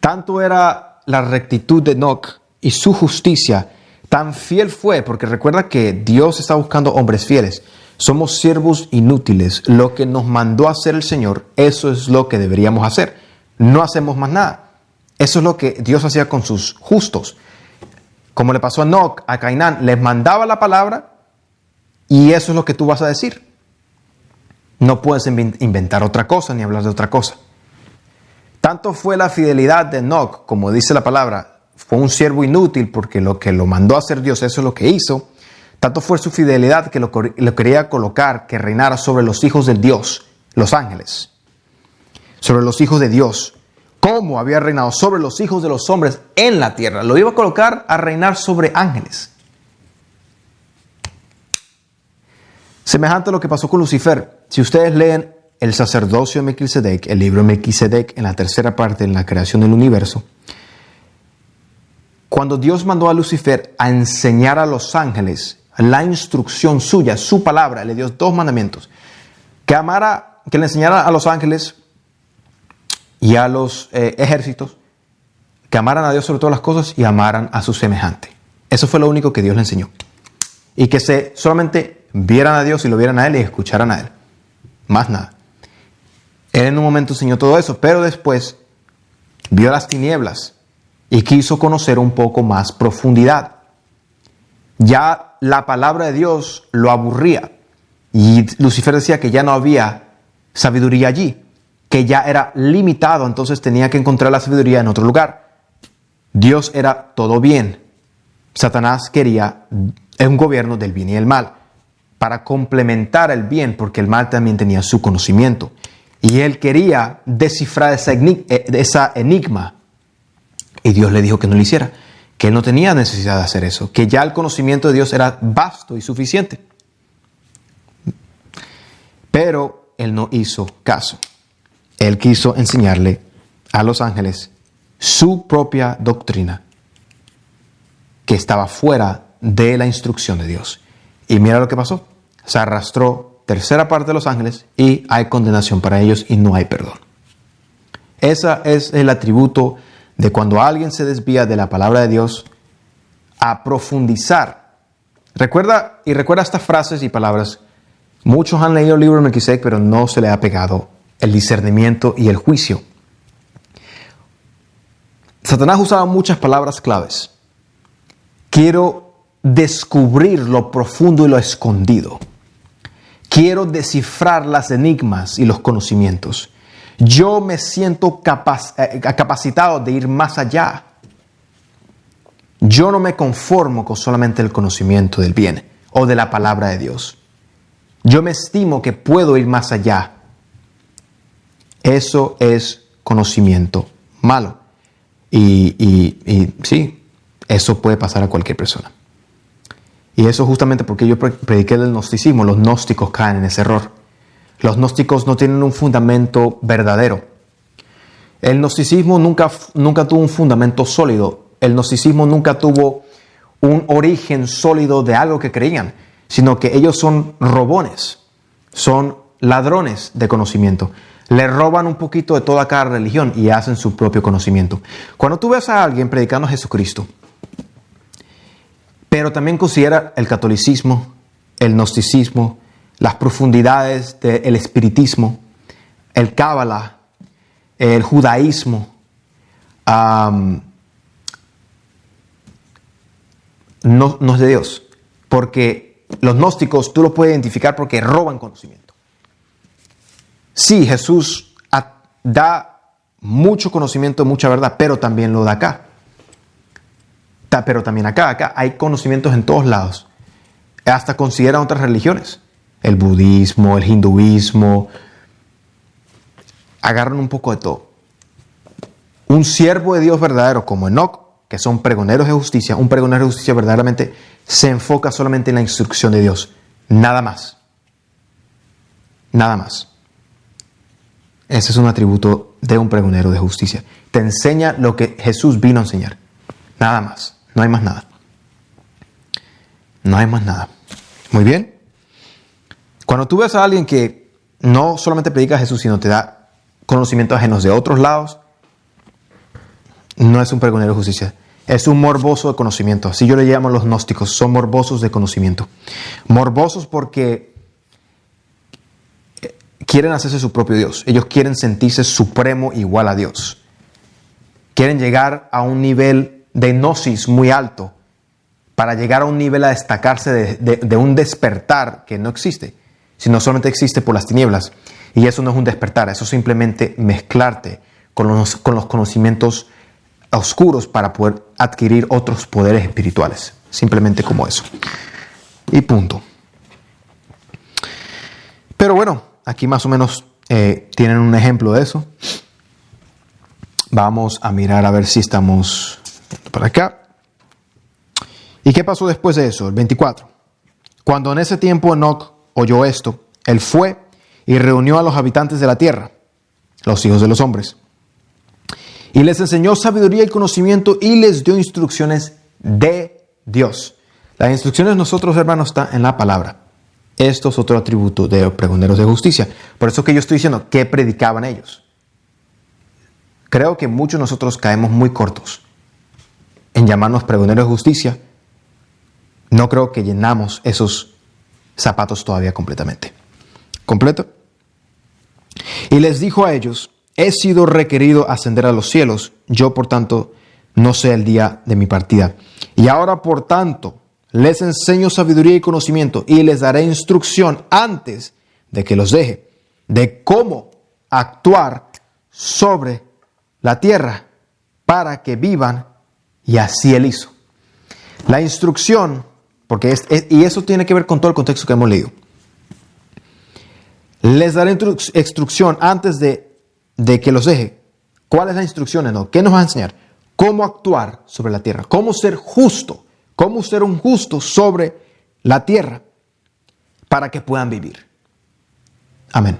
Tanto era la rectitud de Enoc y su justicia, tan fiel fue, porque recuerda que Dios está buscando hombres fieles. Somos siervos inútiles. Lo que nos mandó a hacer el Señor, eso es lo que deberíamos hacer. No hacemos más nada. Eso es lo que Dios hacía con sus justos. Como le pasó a Enoc, a Cainán, les mandaba la palabra y eso es lo que tú vas a decir. No puedes inventar otra cosa ni hablar de otra cosa. Tanto fue la fidelidad de Enoc, como dice la palabra, fue un siervo inútil porque lo que lo mandó a hacer Dios, eso es lo que hizo. Tanto fue su fidelidad que lo quería colocar, que reinara sobre los hijos de Dios, los ángeles, sobre los hijos de Dios. Como había reinado sobre los hijos de los hombres en la tierra. Lo iba a colocar a reinar sobre ángeles. Semejante a lo que pasó con Lucifer. Si ustedes leen el sacerdocio de Melquisedec, el libro de Melquisedec, en la tercera parte, en la creación del universo, cuando Dios mandó a Lucifer a enseñar a los ángeles la instrucción suya, su palabra, le dio 2 mandamientos. Que le enseñara a los ángeles y a los ejércitos, que amaran a Dios sobre todas las cosas y amaran a su semejante. Eso fue lo único que Dios le enseñó. Y que solamente vieran a Dios y lo vieran a Él y escucharan a Él. Más nada. Él en un momento enseñó todo eso, pero después vio las tinieblas y quiso conocer un poco más profundidad. Ya la palabra de Dios lo aburría y Lucifer decía que ya no había sabiduría allí, que ya era limitado, entonces tenía que encontrar la sabiduría en otro lugar. Dios era todo bien. Satanás quería un gobierno del bien y el mal, para complementar el bien, porque el mal también tenía su conocimiento. Y él quería descifrar esa enigma. Y Dios le dijo que no lo hiciera, que él no tenía necesidad de hacer eso, que ya el conocimiento de Dios era vasto y suficiente. Pero él no hizo caso. Él quiso enseñarle a los ángeles su propia doctrina, que estaba fuera de la instrucción de Dios. Y mira lo que pasó. Se arrastró tercera parte de los ángeles y hay condenación para ellos y no hay perdón. Ese es el atributo de cuando alguien se desvía de la palabra de Dios a profundizar. Recuerda estas frases y palabras. Muchos han leído el libro de Melquisedec, pero no se le ha pegado el discernimiento y el juicio. Satanás usaba muchas palabras claves. Quiero descubrir lo profundo y lo escondido. quiero descifrar las enigmas y los conocimientos. Yo me siento capacitado de ir más allá. Yo no me conformo con solamente el conocimiento del bien o de la palabra de Dios. Yo me estimo que puedo ir más allá. Eso es conocimiento malo. Y sí, eso puede pasar a cualquier persona. Y eso justamente porque yo prediqué del gnosticismo. Los gnósticos caen en ese error. Los gnósticos no tienen un fundamento verdadero. El gnosticismo nunca tuvo un fundamento sólido. El gnosticismo nunca tuvo un origen sólido de algo que creían, sino que ellos son robones, son ladrones de conocimiento. Le roban un poquito de toda cada religión y hacen su propio conocimiento. Cuando tú ves a alguien predicando a Jesucristo, pero también considera el catolicismo, el gnosticismo, las profundidades del espiritismo, el cábala, el judaísmo, no es de Dios. Porque los gnósticos tú los puedes identificar porque roban conocimiento. Sí, Jesús da mucho conocimiento, mucha verdad, pero también lo da acá. Pero también acá hay conocimientos en todos lados. Hasta consideran otras religiones. El budismo, el hinduismo. Agarran un poco de todo. Un siervo de Dios verdadero como Enoc, que son pregoneros de justicia, un pregonero de justicia verdaderamente se enfoca solamente en la instrucción de Dios. Nada más. Nada más. Ese es un atributo de un pregonero de justicia. Te enseña lo que Jesús vino a enseñar. Nada más. No hay más nada. No hay más nada. Muy bien. Cuando tú ves a alguien que no solamente predica a Jesús, sino te da conocimientos ajenos de otros lados, no es un pregonero de justicia. Es un morboso de conocimiento. Así yo le llamo a los gnósticos. Son morbosos de conocimiento. Morbosos porque quieren hacerse su propio Dios. Ellos quieren sentirse supremo igual a Dios. Quieren llegar a un nivel de gnosis muy alto para llegar a un nivel a destacarse de un despertar que no existe, sino solamente existe por las tinieblas. Y eso no es un despertar, eso es simplemente mezclarte con los conocimientos oscuros para poder adquirir otros poderes espirituales. Simplemente como eso. Y punto. Pero bueno, aquí más o menos tienen un ejemplo de eso. Vamos a mirar a ver si estamos por acá. ¿Y qué pasó después de eso? El 24. Cuando en ese tiempo Enoc oyó esto, él fue y reunió a los habitantes de la tierra, los hijos de los hombres, y les enseñó sabiduría y conocimiento y les dio instrucciones de Dios. Las instrucciones nosotros, hermanos, están en la palabra. Esto es otro atributo de los pregoneros de justicia. Por eso que yo estoy diciendo, ¿qué predicaban ellos? Creo que muchos de nosotros caemos muy cortos en llamarnos pregoneros de justicia. No creo que llenamos esos zapatos todavía completamente. ¿Completo? Y les dijo a ellos, he sido requerido ascender a los cielos, yo por tanto no sé el día de mi partida. Y ahora por tanto les enseño sabiduría y conocimiento y les daré instrucción antes de que los deje, de cómo actuar sobre la tierra para que vivan, y así él hizo. La instrucción, porque y eso tiene que ver con todo el contexto que hemos leído. Les daré instrucción antes de que los deje. ¿Cuál es la instrucción? ¿No? ¿Qué nos va a enseñar? Cómo actuar sobre la tierra, cómo ser justo, cómo ser un justo sobre la tierra para que puedan vivir. Amén.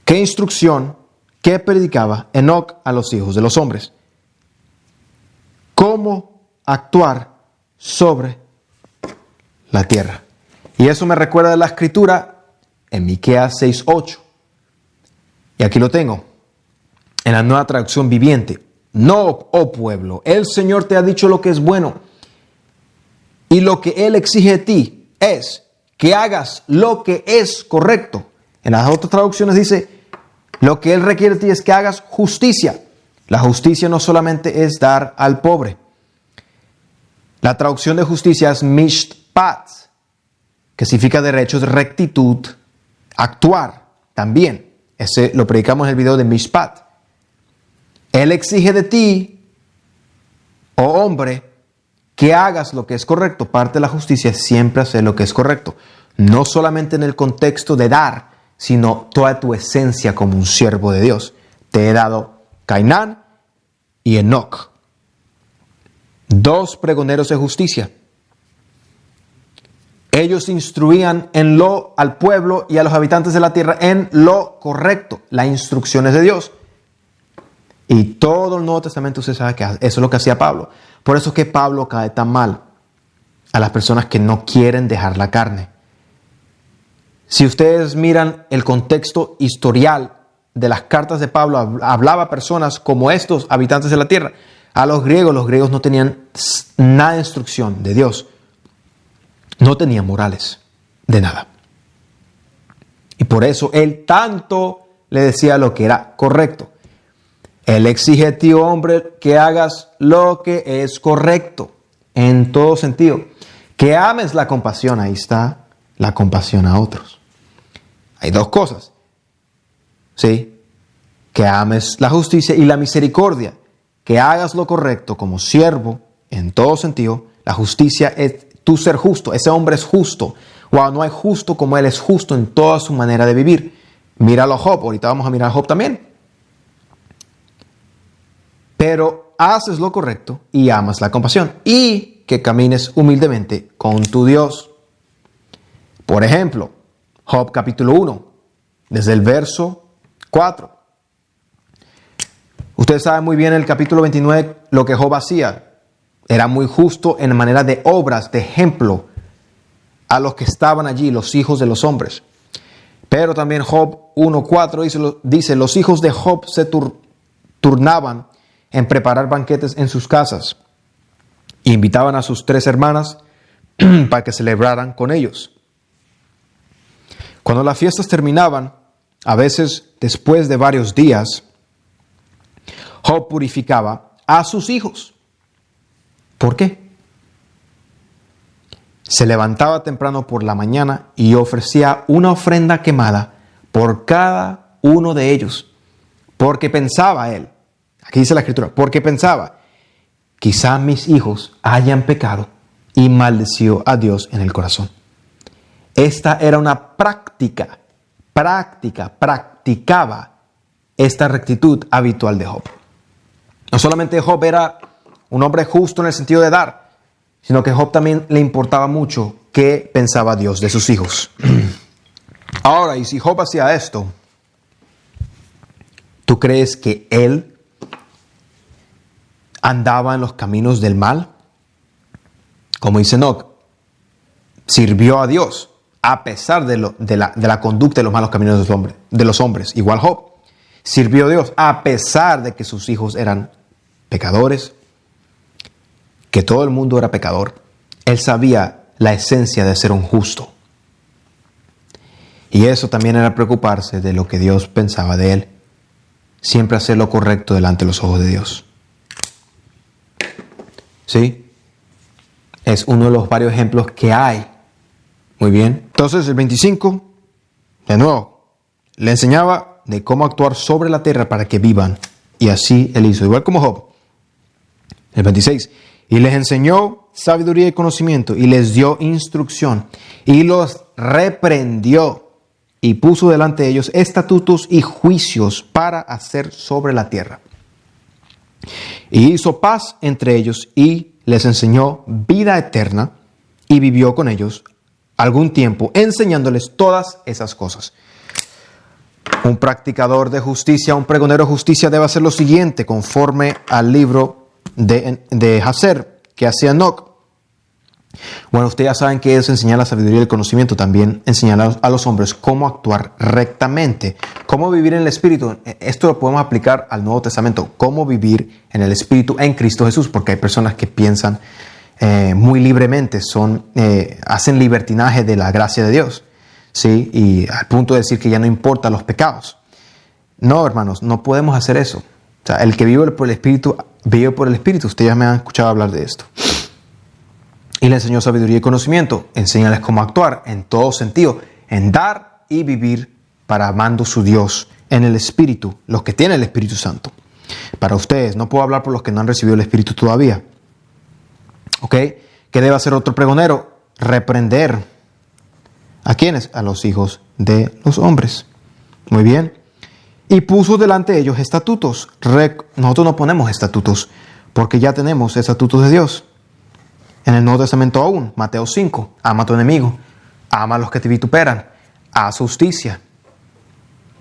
¿Qué instrucción, qué predicaba Enoc a los hijos de los hombres? Cómo actuar sobre la tierra. Y eso me recuerda de la escritura en Miqueas 6:8. Y aquí lo tengo, en la Nueva Traducción Viviente. No, oh pueblo, el Señor te ha dicho lo que es bueno. Y lo que Él exige de ti es que hagas lo que es correcto. En las otras traducciones dice, lo que Él requiere de ti es que hagas justicia. La justicia no solamente es dar al pobre. La traducción de justicia es mishpat. que significa derecho, rectitud, actuar también. Ese lo predicamos en el video de Mishpat. Él exige de ti, oh hombre, que hagas lo que es correcto. Parte de la justicia es siempre hacer lo que es correcto. No solamente en el contexto de dar, sino toda tu esencia como un siervo de Dios. Te he dado Cainán y Enoc, 2 pregoneros de justicia. Ellos instruían al pueblo y a los habitantes de la tierra en lo correcto, las instrucciones de Dios. Y todo el Nuevo Testamento usted sabe que eso es lo que hacía Pablo. Por eso es que Pablo cae tan mal a las personas que no quieren dejar la carne. Si ustedes miran el contexto historial de las cartas de Pablo, hablaba a personas como estos habitantes de la tierra. A los griegos no tenían nada de instrucción de Dios. No tenían morales de nada. Y por eso él tanto le decía lo que era correcto. Él exige a ti, hombre, que hagas lo que es correcto en todo sentido. Que ames la compasión. Ahí está la compasión a otros. Hay 2 cosas. ¿Sí? Que ames la justicia y la misericordia. Que hagas lo correcto como siervo en todo sentido. La justicia es tú ser justo. Ese hombre es justo. Wow, no hay justo como él es justo en toda su manera de vivir. Míralo a Job. Ahorita vamos a mirar a Job también. Pero haces lo correcto y amas la compasión. Y que camines humildemente con tu Dios. Por ejemplo, Job capítulo 1, desde el verso 4. Ustedes saben muy bien en el capítulo 29 lo que Job hacía. Era muy justo en manera de obras, de ejemplo a los que estaban allí, los hijos de los hombres. Pero también Job 1:4 dice, los hijos de Job se turnaban en preparar banquetes en sus casas. E invitaban a sus 3 hermanas para que celebraran con ellos. Cuando las fiestas terminaban, a veces después de varios días, Job purificaba a sus hijos. ¿Por qué? Se levantaba temprano por la mañana y ofrecía una ofrenda quemada por cada uno de ellos. Porque pensaba él, aquí dice la Escritura, porque pensaba, quizá mis hijos hayan pecado y maldeció a Dios en el corazón. Esta era una practicaba esta rectitud habitual de Job. No solamente Job era un hombre justo en el sentido de dar, sino que Job también le importaba mucho qué pensaba Dios de sus hijos. Ahora, y si Job hacía esto, ¿tú crees que él andaba en los caminos del mal? Como dice Enoc, sirvió a Dios a pesar de la conducta de los malos caminos de los hombres. Igual Job sirvió a Dios a pesar de que sus hijos eran pecadores, que todo el mundo era pecador. Él sabía la esencia de ser un justo. Y eso también era preocuparse de lo que Dios pensaba de él. Siempre hacer lo correcto delante de los ojos de Dios. ¿Sí? Es uno de los varios ejemplos que hay. Muy bien. Entonces el 25, de nuevo, le enseñaba de cómo actuar sobre la tierra para que vivan. Y así él hizo, igual como Job. El 26, y les enseñó sabiduría y conocimiento, y les dio instrucción, y los reprendió, y puso delante de ellos estatutos y juicios para hacer sobre la tierra. Y hizo paz entre ellos, y les enseñó vida eterna, y vivió con ellos algún tiempo, enseñándoles todas esas cosas. Un practicador de justicia, un pregonero de justicia debe hacer lo siguiente, conforme al libro de Hazer, que hacía Enoc. Bueno, ustedes ya saben que es enseñar la sabiduría y el conocimiento, también enseñar a los hombres cómo actuar rectamente, cómo vivir en el Espíritu. Esto lo podemos aplicar al Nuevo Testamento, cómo vivir en el Espíritu en Cristo Jesús, porque hay personas que piensan muy libremente, hacen libertinaje de la gracia de Dios, ¿sí? Y al punto de decir que ya no importan los pecados. No, hermanos, no podemos hacer eso. O sea, el que vive por el Espíritu, vive por el Espíritu. Ustedes ya me han escuchado hablar de esto. Y le enseñó sabiduría y conocimiento. Enséñales cómo actuar en todo sentido, en dar y vivir para amando su Dios en el Espíritu, los que tienen el Espíritu Santo. Para ustedes, no puedo hablar por los que no han recibido el Espíritu todavía. ¿Ok? ¿Qué debe hacer otro pregonero? Reprender. ¿A quiénes? A los hijos de los hombres. Muy bien. Y puso delante de ellos estatutos. Nosotros no ponemos estatutos porque ya tenemos estatutos de Dios. En el Nuevo Testamento aún, Mateo 5, ama a tu enemigo, ama a los que te vituperan, haz justicia.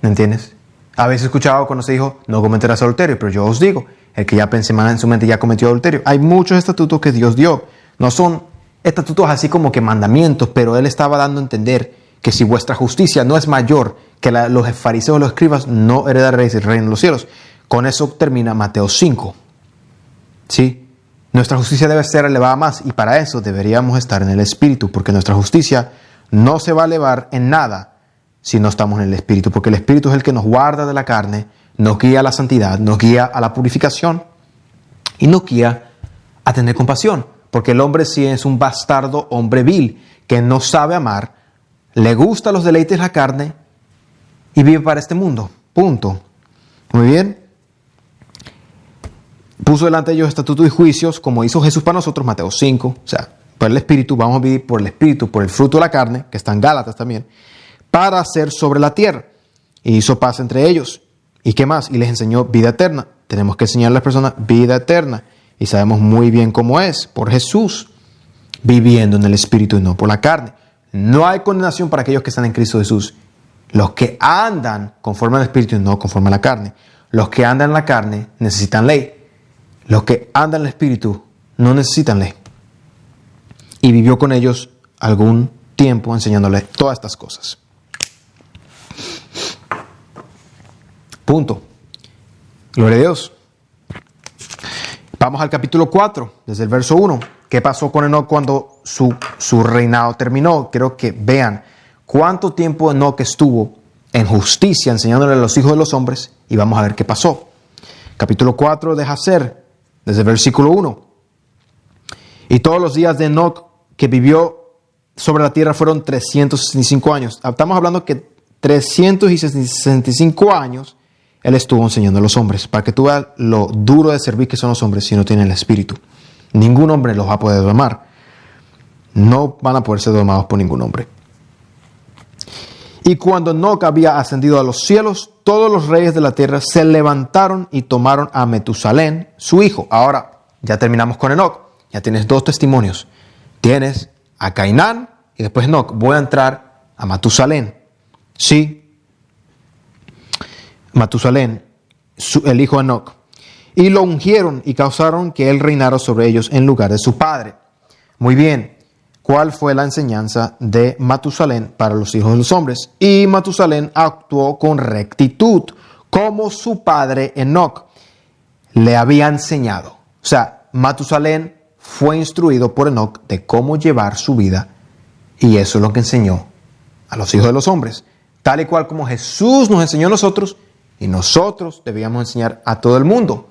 ¿Me entiendes? A veces he escuchado cuando se dijo, no cometerás adulterio, pero yo os digo, el que ya pense mal en su mente ya cometió adulterio. Hay muchos estatutos que Dios dio. No son estatutos así como que mandamientos, pero Él estaba dando a entender que si vuestra justicia no es mayor que los fariseos o los escribas, no heredaréis el reino de los cielos. Con eso termina Mateo 5. ¿Sí? Nuestra justicia debe ser elevada más y para eso deberíamos estar en el Espíritu, porque nuestra justicia no se va a elevar en nada si no estamos en el Espíritu, porque el Espíritu es el que nos guarda de la carne, nos guía a la santidad, nos guía a la purificación y nos guía a tener compasión, porque el hombre sí es un bastardo, hombre vil, que no sabe amar, le gusta los deleites de la carne y vive para este mundo. Punto. Muy bien. Puso delante de ellos estatutos y juicios, como hizo Jesús para nosotros, Mateo 5. O sea, por el Espíritu, vamos a vivir por el Espíritu, por el fruto de la carne, que está en Gálatas también, para hacer sobre la tierra. Y hizo paz entre ellos. ¿Y qué más? Y les enseñó vida eterna. Tenemos que enseñar a las personas vida eterna. Y sabemos muy bien cómo es, por Jesús, viviendo en el Espíritu y no por la carne. No hay condenación para aquellos que están en Cristo Jesús. Los que andan conforme al Espíritu y no conforme a la carne. Los que andan en la carne necesitan ley. Los que andan en el Espíritu no necesitan ley. Y vivió con ellos algún tiempo enseñándoles todas estas cosas. Punto. Gloria a Dios. Vamos al capítulo 4, desde el verso 1. ¿Qué pasó con Enoc cuando su reinado terminó? Quiero que vean cuánto tiempo Enoc estuvo en justicia enseñándole a los hijos de los hombres y vamos a ver qué pasó. Capítulo 4 de Jacer, desde el versículo 1. Y todos los días de Enoc que vivió sobre la tierra fueron 365 años. Estamos hablando que 365 años él estuvo enseñando a los hombres, para que tú veas lo duro de servir que son los hombres si no tienen el Espíritu. Ningún hombre los va a poder domar. No van a poder ser domados por ningún hombre. Y cuando Enoc había ascendido a los cielos, todos los reyes de la tierra se levantaron y tomaron a Metusalén, su hijo. Ahora, ya terminamos con Enoc. Ya tienes dos testimonios. Tienes a Cainán y después Enoc. Voy a entrar a Matusalén. Sí. Matusalén, el hijo de Enoc. Y lo ungieron y causaron que él reinara sobre ellos en lugar de su padre. Muy bien. ¿Cuál fue la enseñanza de Matusalén para los hijos de los hombres? Y Matusalén actuó con rectitud, como su padre Enoc le había enseñado. O sea, Matusalén fue instruido por Enoc de cómo llevar su vida, y eso es lo que enseñó a los hijos de los hombres. Tal y cual como Jesús nos enseñó a nosotros, y nosotros debíamos enseñar a todo el mundo.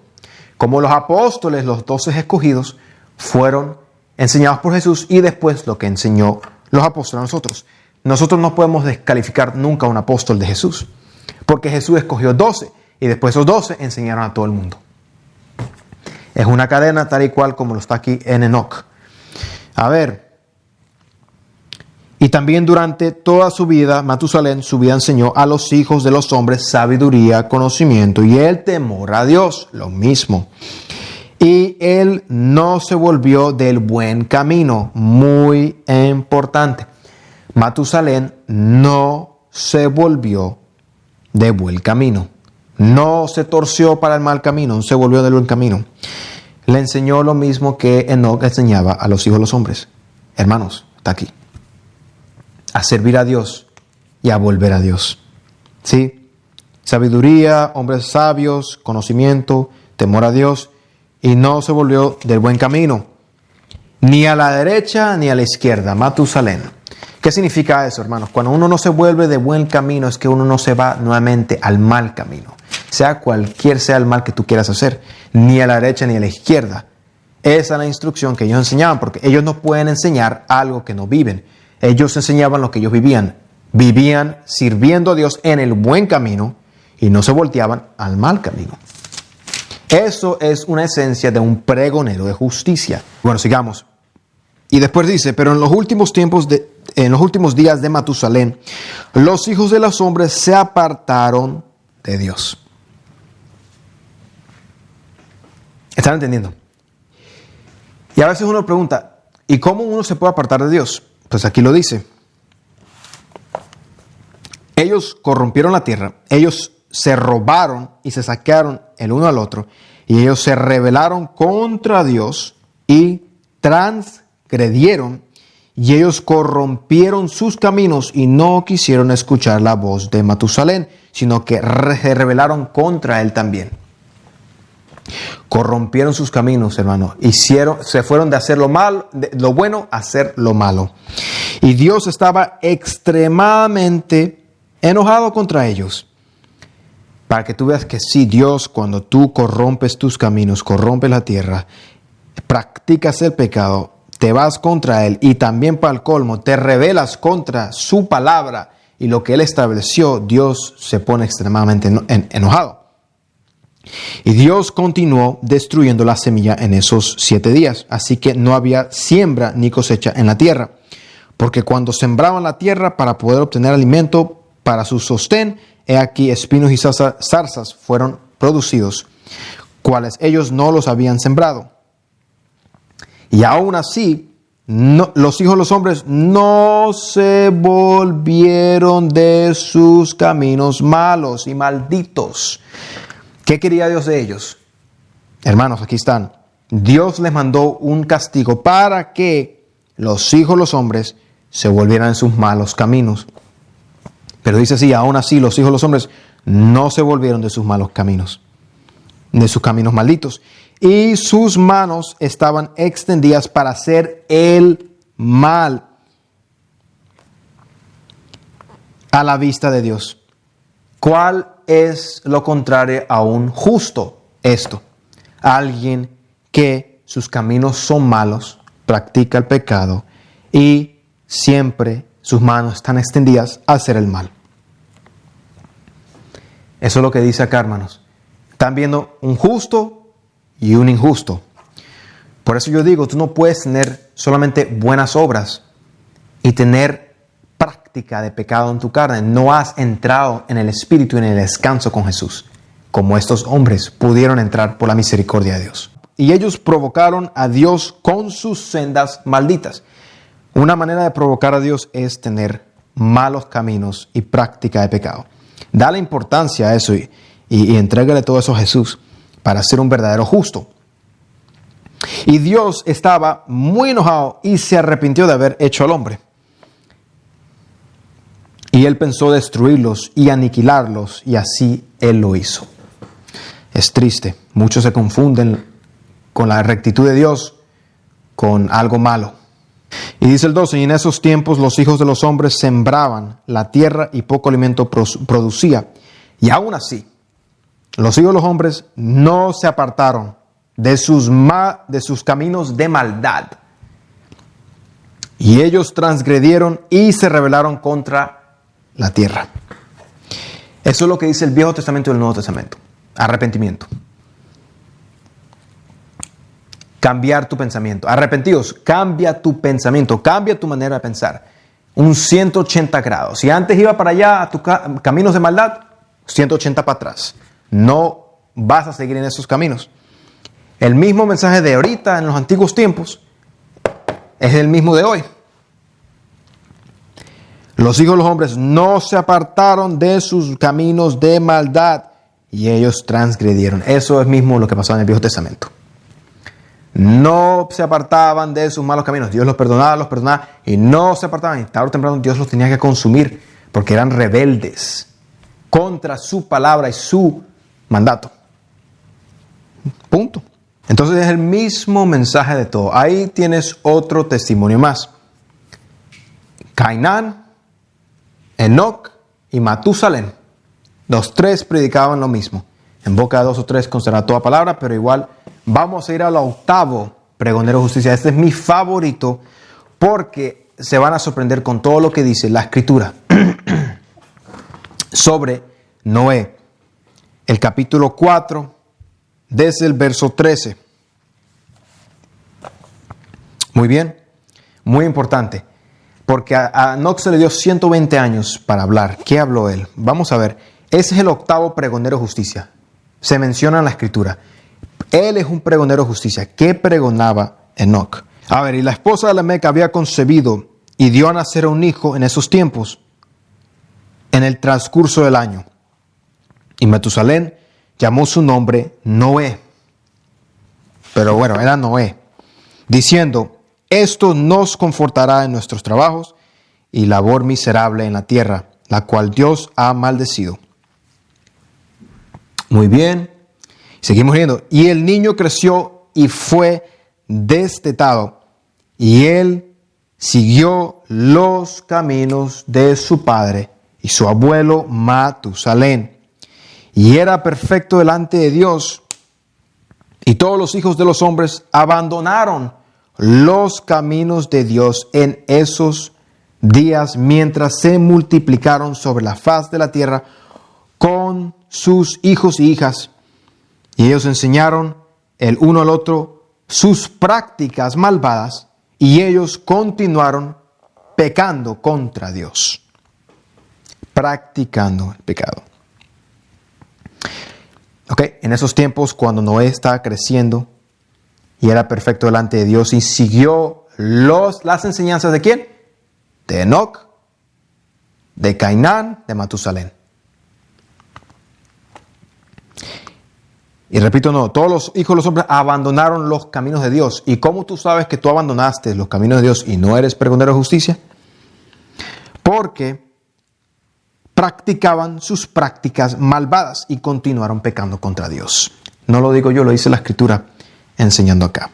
Como los apóstoles, los 12 escogidos, fueron enseñados por Jesús y después lo que enseñó los apóstoles a nosotros. Nosotros no podemos descalificar nunca a un apóstol de Jesús, porque Jesús escogió 12 y después esos 12 enseñaron a todo el mundo. Es una cadena tal y cual como lo está aquí en Enoc. A ver. Y también durante toda su vida, Matusalén, su vida enseñó a los hijos de los hombres sabiduría, conocimiento y el temor a Dios. Lo mismo. Y él no se volvió del buen camino. Muy importante. Matusalén no se volvió de buen camino. No se torció para el mal camino, no se volvió del buen camino. Le enseñó lo mismo que Enoc enseñaba a los hijos de los hombres. Hermanos, está aquí. A servir a Dios y a volver a Dios. ¿Sí? Sabiduría, hombres sabios, conocimiento, temor a Dios. Y no se volvió del buen camino. Ni a la derecha ni a la izquierda. Matusalén. ¿Qué significa eso, hermanos? Cuando uno no se vuelve de buen camino es que uno no se va nuevamente al mal camino. Sea cualquier sea el mal que tú quieras hacer. Ni a la derecha ni a la izquierda. Esa es la instrucción que ellos enseñaban, porque ellos no pueden enseñar algo que no viven. Ellos enseñaban lo que ellos vivían. Vivían sirviendo a Dios en el buen camino y no se volteaban al mal camino. Eso es una esencia de un pregonero de justicia. Bueno, sigamos. Y después dice, pero en los últimos días de Matusalén, los hijos de los hombres se apartaron de Dios. ¿Están entendiendo? Y a veces uno pregunta, ¿y cómo uno se puede apartar de Dios? Pues aquí lo dice. Ellos corrompieron la tierra, ellos se robaron y se saquearon el uno al otro, y ellos se rebelaron contra Dios y transgredieron, y ellos corrompieron sus caminos y no quisieron escuchar la voz de Matusalén, sino que se rebelaron contra él también. Corrompieron sus caminos, hermano. Se fueron de hacer lo malo, de lo bueno a hacer lo malo. Y Dios estaba extremadamente enojado contra ellos. Para que tú veas que sí, Dios, cuando tú corrompes tus caminos, corrompes la tierra, practicas el pecado, te vas contra Él y también para el colmo, te rebelas contra su palabra y lo que Él estableció, Dios se pone extremadamente enojado. Y Dios continuó destruyendo la semilla en esos 7 días. Así que no había siembra ni cosecha en la tierra. Porque cuando sembraban la tierra para poder obtener alimento para su sostén, he aquí espinos y zarzas fueron producidos, cuales ellos no los habían sembrado. Y aún así, los hijos de los hombres no se volvieron de sus caminos malos y malditos. ¿Qué quería Dios de ellos? Hermanos, aquí están. Dios les mandó un castigo para que los hijos de los hombres se volvieran en sus malos caminos. Pero dice así, aún así los hijos de los hombres no se volvieron de sus malos caminos, de sus caminos malditos. Y sus manos estaban extendidas para hacer el mal a la vista de Dios. ¿Cuál es lo contrario a un justo? Esto, alguien que sus caminos son malos, practica el pecado y siempre sus manos están extendidas a hacer el mal. Eso es lo que dice acá, hermanos. Están viendo un justo y un injusto. Por eso yo digo, tú no puedes tener solamente buenas obras y tener práctica de pecado en tu carne. No has entrado en el Espíritu y en el descanso con Jesús, como estos hombres pudieron entrar por la misericordia de Dios. Y ellos provocaron a Dios con sus sendas malditas. Una manera de provocar a Dios es tener malos caminos y práctica de pecado. Dale importancia a eso y entrégale todo eso a Jesús para ser un verdadero justo. Y Dios estaba muy enojado y se arrepintió de haber hecho al hombre. Y Él pensó destruirlos y aniquilarlos, y así Él lo hizo. Es triste. Muchos se confunden con la rectitud de Dios con algo malo. Y dice el 12, y en esos tiempos los hijos de los hombres sembraban la tierra y poco alimento producía. Y aún así, los hijos de los hombres no se apartaron de sus caminos de maldad. Y ellos transgredieron y se rebelaron contra la tierra. Eso es lo que dice el Viejo Testamento y el Nuevo Testamento. Arrepentimiento. Cambiar tu pensamiento. Arrepentidos, cambia tu pensamiento, cambia tu manera de pensar. Un 180 grados. Si antes iba para allá a tus caminos de maldad, 180 para atrás. No vas a seguir en esos caminos. El mismo mensaje de ahorita, en los antiguos tiempos, es el mismo de hoy. Los hijos de los hombres no se apartaron de sus caminos de maldad y ellos transgredieron. Eso es mismo lo que pasaba en el Viejo Testamento. No se apartaban de sus malos caminos. Dios los perdonaba y no se apartaban. Y tarde o temprano Dios los tenía que consumir porque eran rebeldes contra su palabra y su mandato. Punto. Entonces es el mismo mensaje de todo. Ahí tienes otro testimonio más. Cainán, Enoc y Matusalén. Los tres predicaban lo mismo. En boca de 2 o 3 conserva toda palabra, pero igual vamos a ir al octavo pregonero de justicia. Este es mi favorito porque se van a sorprender con todo lo que dice la Escritura sobre Noé. El capítulo 4, desde el verso 13. Muy bien, muy importante, porque a Enoc se le dio 120 años para hablar. ¿Qué habló él? Vamos a ver. Ese es el octavo pregonero de justicia. Se menciona en la Escritura. Él es un pregonero de justicia. ¿Qué pregonaba Enoc? A ver, y la esposa de Lamec había concebido y dio a nacer un hijo en esos tiempos, en el transcurso del año. Y Matusalén llamó su nombre Noé. Pero bueno, era Noé. Diciendo, esto nos confortará en nuestros trabajos y labor miserable en la tierra, la cual Dios ha maldecido. Muy bien. Seguimos leyendo. Y el niño creció y fue destetado. Y él siguió los caminos de su padre y su abuelo Matusalén. Y era perfecto delante de Dios. Y todos los hijos de los hombres abandonaron los caminos de Dios en esos días, mientras se multiplicaron sobre la faz de la tierra con sus hijos y hijas. Y ellos enseñaron el uno al otro sus prácticas malvadas, y ellos continuaron pecando contra Dios. Practicando el pecado. En esos tiempos, cuando Noé estaba creciendo y era perfecto delante de Dios y siguió las enseñanzas ¿de quién? De Enoc, de Cainán, de Matusalén. Y repito, no, todos los hijos de los hombres abandonaron los caminos de Dios. ¿Y cómo tú sabes que tú abandonaste los caminos de Dios y no eres pregonero de justicia? Porque practicaban sus prácticas malvadas y continuaron pecando contra Dios. No lo digo yo, lo dice la Escritura enseñando acá.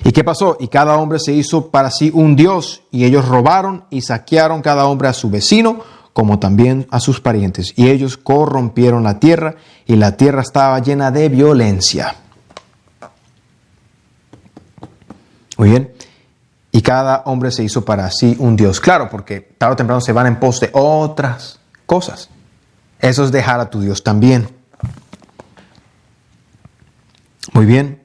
¿Y qué pasó? Y cada hombre se hizo para sí un dios, y ellos robaron y saquearon cada hombre a su vecino, como también a sus parientes. Y ellos corrompieron la tierra, y la tierra estaba llena de violencia. Muy bien. Y cada hombre se hizo para sí un dios. Claro, porque tarde o temprano se van en pos de otras cosas. Eso es dejar a tu Dios también. Muy bien.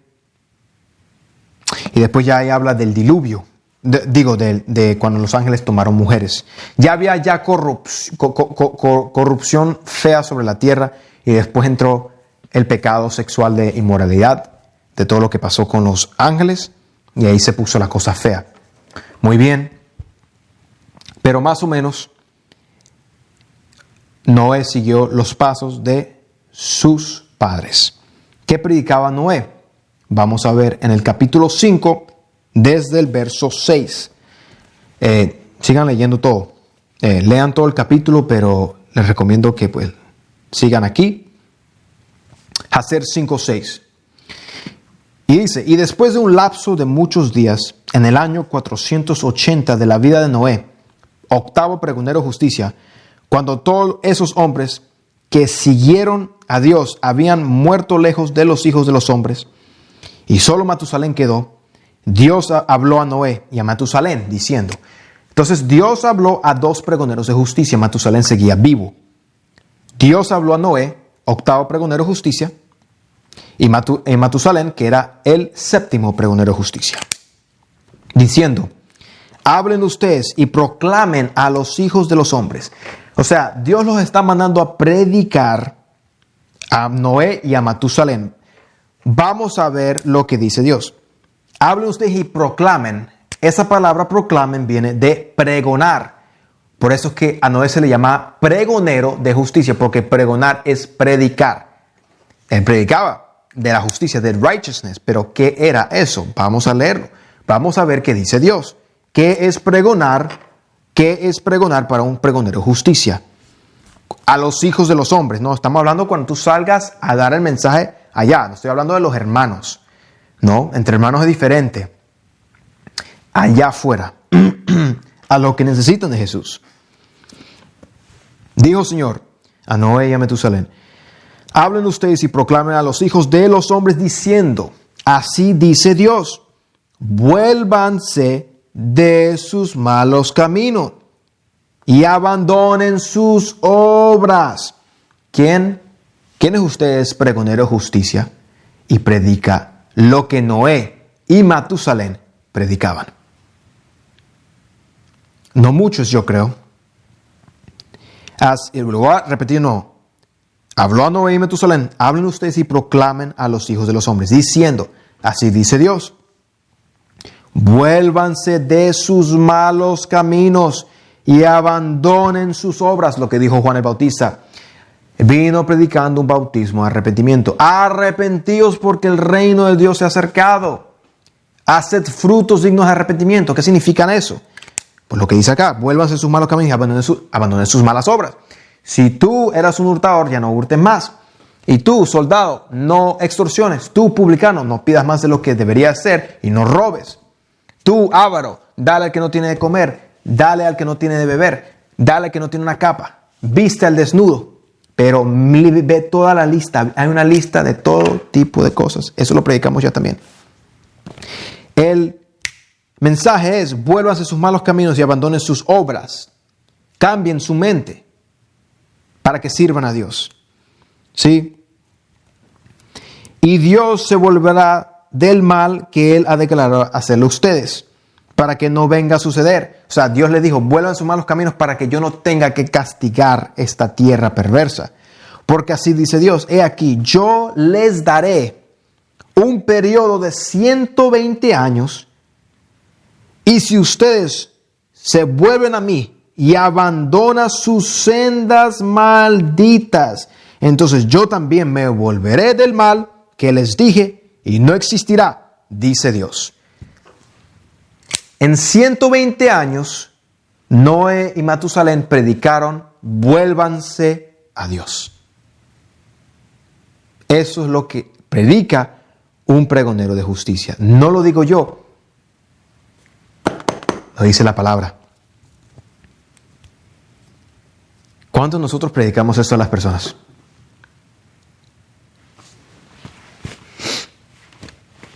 Y después ya ahí habla del diluvio. De cuando los ángeles tomaron mujeres. Ya había corrupción fea sobre la tierra. Y después entró el pecado sexual de inmoralidad. De todo lo que pasó con los ángeles. Y ahí se puso la cosa fea. Muy bien, pero más o menos Noé siguió los pasos de sus padres. ¿Qué predicaba Noé? Vamos a ver en el capítulo 5, desde el verso 6. Sigan leyendo todo. Lean todo el capítulo, pero les recomiendo que pues sigan aquí. Hacer 5:6. Y dice, y después de un lapso de muchos días, en el año 480 de la vida de Noé, octavo pregonero de justicia, cuando todos esos hombres que siguieron a Dios habían muerto lejos de los hijos de los hombres, y solo Matusalén quedó, Dios habló a Noé y a Matusalén diciendo, entonces Dios habló a dos pregoneros de justicia, Matusalén seguía vivo. Dios habló a Noé, octavo pregonero de justicia, y Matusalén, que era el séptimo pregonero de justicia, diciendo, hablen ustedes y proclamen a los hijos de los hombres. O sea, Dios los está mandando a predicar a Noé y a Matusalén. Vamos a ver lo que dice Dios. Hablen ustedes y proclamen. Esa palabra proclamen viene de pregonar. Por eso es que a Noé se le llama pregonero de justicia, porque pregonar es predicar. Él predicaba de la justicia, del righteousness. Pero ¿qué era eso? Vamos a leerlo. Vamos a ver qué dice Dios. ¿Qué es pregonar? ¿Qué es pregonar para un pregonero de justicia? A los hijos de los hombres. No, estamos hablando cuando tú salgas a dar el mensaje allá. No estoy hablando de los hermanos. No, entre hermanos es diferente. Allá afuera. A los que necesitan de Jesús. Dijo Señor a Noé y a Matusalén, hablen ustedes y proclamen a los hijos de los hombres diciendo, Así dice Dios, vuélvanse de sus malos caminos y abandonen sus obras. ¿Quién es usted? Es pregonero de justicia y predica lo que Noé y Matusalén predicaban. No muchos, yo creo. Lo voy a repetir, no. Habló a Noé y Matusalén, hablen ustedes y proclamen a los hijos de los hombres, diciendo, así dice Dios, vuélvanse de sus malos caminos y abandonen sus obras, lo que dijo Juan el Bautista. Vino predicando un bautismo de arrepentimiento. Arrepentíos porque el reino de Dios se ha acercado. Haced frutos dignos de arrepentimiento. ¿Qué significa eso? Pues lo que dice acá, vuélvanse de sus malos caminos y abandonen sus malas obras. Si tú eras un hurtador, ya no hurtes más. Y tú, soldado, no extorsiones. Tú, publicano, no pidas más de lo que deberías hacer y no robes. Tú, avaro, dale al que no tiene de comer, dale al que no tiene de beber, dale al que no tiene una capa, viste al desnudo. Pero ve toda la lista, hay una lista de todo tipo de cosas. Eso lo predicamos ya también. El mensaje es, vuélvanse sus malos caminos y abandonen sus obras. Cambien su mente para que sirvan a Dios. ¿Sí? Y Dios se volverá del mal que Él ha declarado hacerle a ustedes, para que no venga a suceder. O sea, Dios le dijo, vuelvan sus malos caminos para que yo no tenga que castigar esta tierra perversa. Porque así dice Dios, he aquí, yo les daré un periodo de 120 años, y si ustedes se vuelven a mí y abandonan sus sendas malditas, entonces yo también me volveré del mal que les dije y no existirá, dice Dios. En 120 años, Noé y Matusalén predicaron, vuélvanse a Dios. Eso es lo que predica un pregonero de justicia. No lo digo yo, lo dice la palabra. ¿Cuántos nosotros predicamos esto a las personas?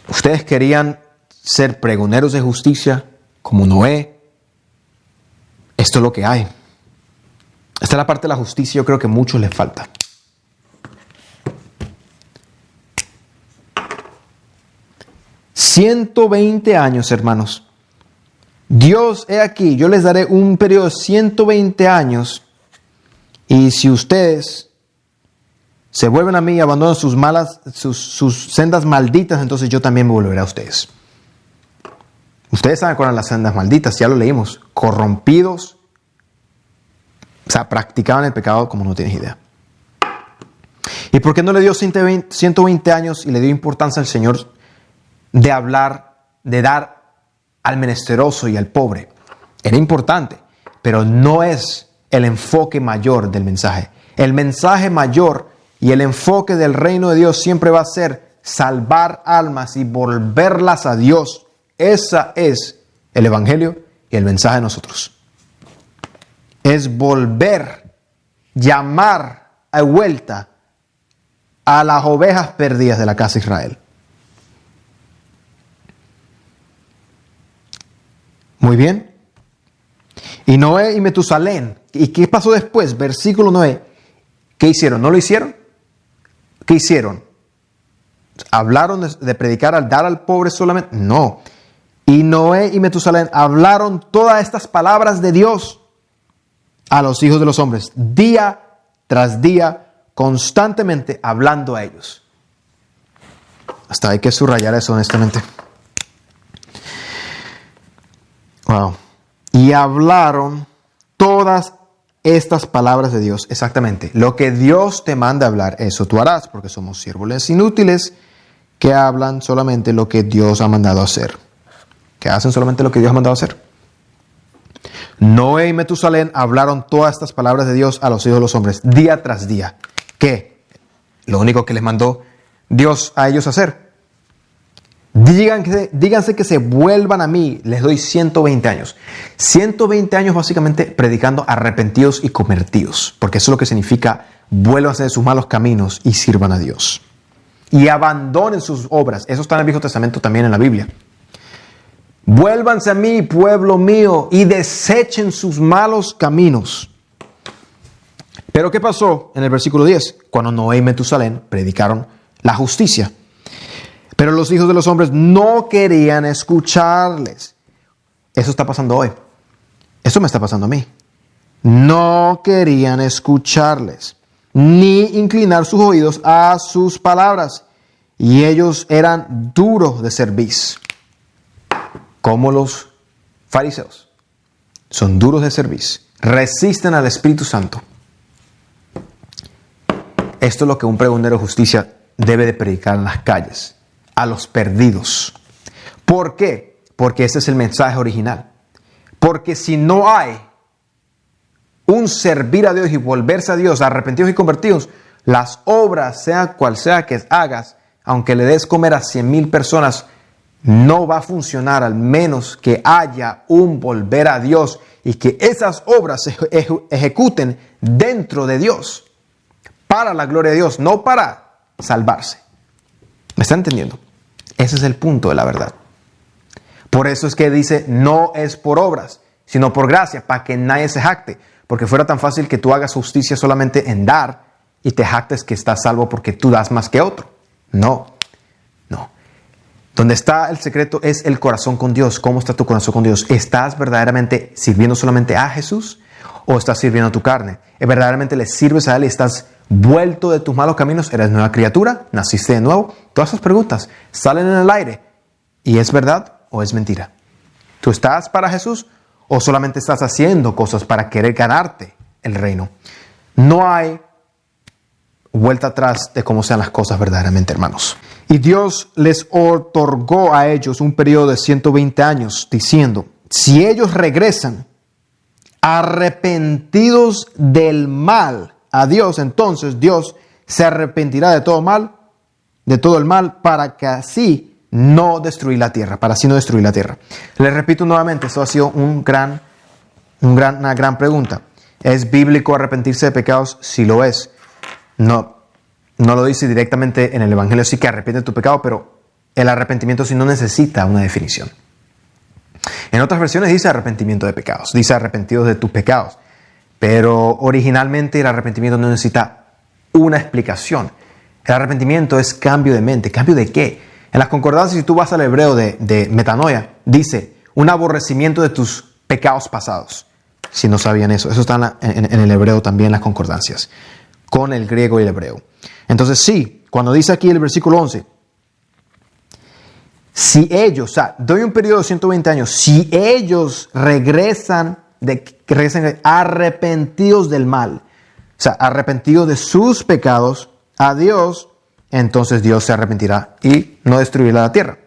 Ustedes querían ser pregoneros de justicia como Noé. Esto es lo que hay. Esta es la parte de la justicia, yo creo que a muchos les falta. $120 años, hermanos. Dios, he aquí, yo les daré un periodo de 120 años. Y si ustedes se vuelven a mí y abandonan sus sendas malditas, entonces yo también me volveré a ustedes. Ustedes saben cuáles son las sendas malditas, ya lo leímos. Corrompidos, o sea, practicaban el pecado como no tienes idea. ¿Y por qué no le dio 120 años y le dio importancia al Señor de hablar, de dar al menesteroso y al pobre? Era importante, pero no es el enfoque mayor del mensaje. El mensaje mayor y el enfoque del reino de Dios siempre va a ser salvar almas y volverlas a Dios. Ese es el evangelio y el mensaje de nosotros. Es volver, llamar a vuelta a las ovejas perdidas de la casa de Israel. Muy bien. Y Noé y Metusalén. ¿Y qué pasó después? Versículo 9. ¿Qué hicieron? ¿No lo hicieron? ¿Qué hicieron? ¿Hablaron de predicar al dar al pobre solamente? No. Y Noé y Metusalén hablaron todas estas palabras de Dios a los hijos de los hombres, día tras día, constantemente hablando a ellos. Hasta hay que subrayar eso honestamente. Wow. Y hablaron todas estas palabras de Dios. Exactamente. Lo que Dios te manda hablar, eso tú harás, porque somos siervos inútiles que hablan solamente lo que Dios ha mandado hacer. Que hacen solamente lo que Dios ha mandado hacer. Noé y Metusalén hablaron todas estas palabras de Dios a los hijos de los hombres, día tras día. ¿Qué? Lo único que les mandó Dios a ellos hacer. Díganse que se vuelvan a mí, les doy 120 años. 120 años básicamente predicando arrepentidos y convertidos, porque eso es lo que significa vuélvanse de sus malos caminos y sirvan a Dios. y abandonen sus obras. Eso está en el Viejo Testamento, también en la Biblia. Vuélvanse a mí, pueblo mío, y desechen sus malos caminos. Pero ¿qué pasó en el versículo 10? Cuando Noé y Metusalén predicaron la justicia. Pero los hijos de los hombres no querían escucharles. Eso está pasando hoy. Eso me está pasando a mí. No querían escucharles, ni inclinar sus oídos a sus palabras. Y ellos eran duros de cerviz, como los fariseos. Son duros de cerviz. Resisten al Espíritu Santo. Esto es lo que un pregonero de justicia debe de predicar en las calles, a los perdidos. ¿Por qué? Porque ese es el mensaje original. Porque si no hay un servir a Dios y volverse a Dios, arrepentidos y convertidos, las obras, sea cual sea que hagas, aunque le des comer a 100,000 personas, no va a funcionar, al menos que haya un volver a Dios y que esas obras se ejecuten dentro de Dios, para la gloria de Dios, no para salvarse. ¿Me está entendiendo? Ese es el punto de la verdad. Por eso es que dice, no es por obras, sino por gracia, para que nadie se jacte. Porque fuera tan fácil que tú hagas justicia solamente en dar y te jactes que estás salvo porque tú das más que otro. No. Donde está el secreto es el corazón con Dios. ¿Cómo está tu corazón con Dios? ¿Estás verdaderamente sirviendo solamente a Jesús o estás sirviendo a tu carne? ¿Verdaderamente le sirves a Él y estás vuelto de tus malos caminos? ¿Eres nueva criatura? ¿Naciste de nuevo? Todas esas preguntas salen en el aire. ¿Y es verdad o es mentira? ¿Tú estás para Jesús o solamente estás haciendo cosas para querer ganarte el reino? No hay vuelta atrás de cómo sean las cosas verdaderamente, hermanos. Y Dios les otorgó a ellos un periodo de 120 años, diciendo, si ellos regresan arrepentidos del mal a Dios, entonces Dios se arrepentirá de todo el mal, para que así no destruir la tierra, para así no destruir la tierra. Les repito nuevamente, esto ha sido una gran pregunta. ¿Es bíblico arrepentirse de pecados? Sí lo es. No lo dice directamente en el Evangelio, sí que arrepiente de tu pecado, pero el arrepentimiento sí no necesita una definición. En otras versiones dice arrepentimiento de pecados, dice arrepentidos de tus pecados, pero originalmente el arrepentimiento no necesita una explicación. El arrepentimiento es cambio de mente. ¿Cambio de qué? En las concordancias, si tú vas al hebreo de metanoia, dice un aborrecimiento de tus pecados pasados. Si no sabían eso, eso está en el hebreo también en las concordancias, con el griego y el hebreo. Entonces sí, cuando dice aquí el versículo 11, si ellos, doy un periodo de 120 años, si ellos regresan arrepentidos del mal, arrepentidos de sus pecados a Dios, entonces Dios se arrepentirá y no destruirá la tierra.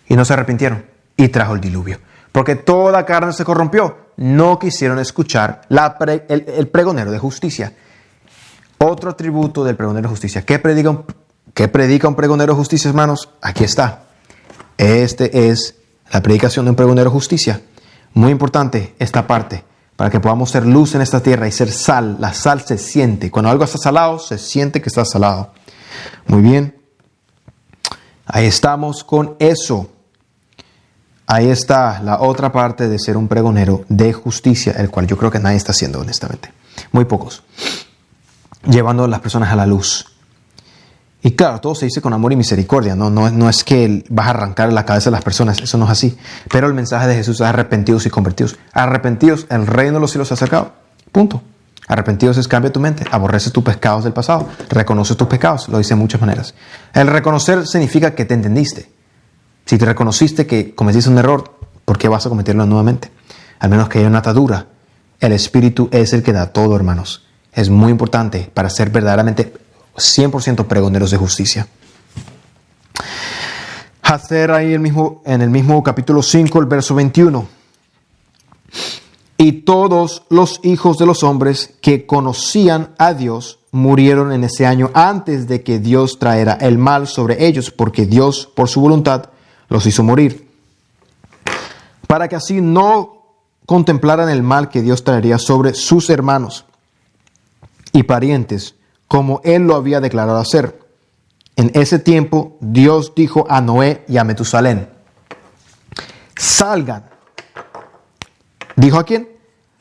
Y no se arrepintieron y trajo el diluvio. Porque toda carne se corrompió. No quisieron escuchar el pregonero de justicia. Otro atributo del pregonero de justicia. ¿Qué predica un pregonero de justicia, hermanos? Aquí está. Este es la predicación de un pregonero de justicia. Muy importante esta parte, para que podamos ser luz en esta tierra y ser sal. La sal se siente. Cuando algo está salado, se siente que está salado. Muy bien. Ahí estamos con eso. Ahí está la otra parte de ser un pregonero de justicia, el cual yo creo que nadie está haciendo, honestamente. Muy pocos. Llevando a las personas a la luz. Y claro, todo se dice con amor y misericordia. No es que vas a arrancar la cabeza de las personas. Eso no es así. Pero el mensaje de Jesús es arrepentidos y convertidos. Arrepentidos, el reino de los cielos se ha acercado. Punto. Arrepentidos es cambia tu mente. Aborreces tus pecados del pasado. Reconoces tus pecados. Lo dice de muchas maneras. El reconocer significa que te entendiste. Si te reconociste que cometiste un error, ¿por qué vas a cometerlo nuevamente? Al menos que haya una atadura. El Espíritu es el que da todo, hermanos. Es muy importante para ser verdaderamente 100% pregoneros de justicia. Hacer ahí en el mismo capítulo 5, el verso 21. Y todos los hijos de los hombres que conocían a Dios murieron en ese año antes de que Dios traera el mal sobre ellos, porque Dios, por su voluntad, los hizo morir, para que así no contemplaran el mal que Dios traería sobre sus hermanos y parientes, como Él lo había declarado hacer. En ese tiempo, Dios dijo a Noé y a Metusalén: salgan. ¿Dijo a quién?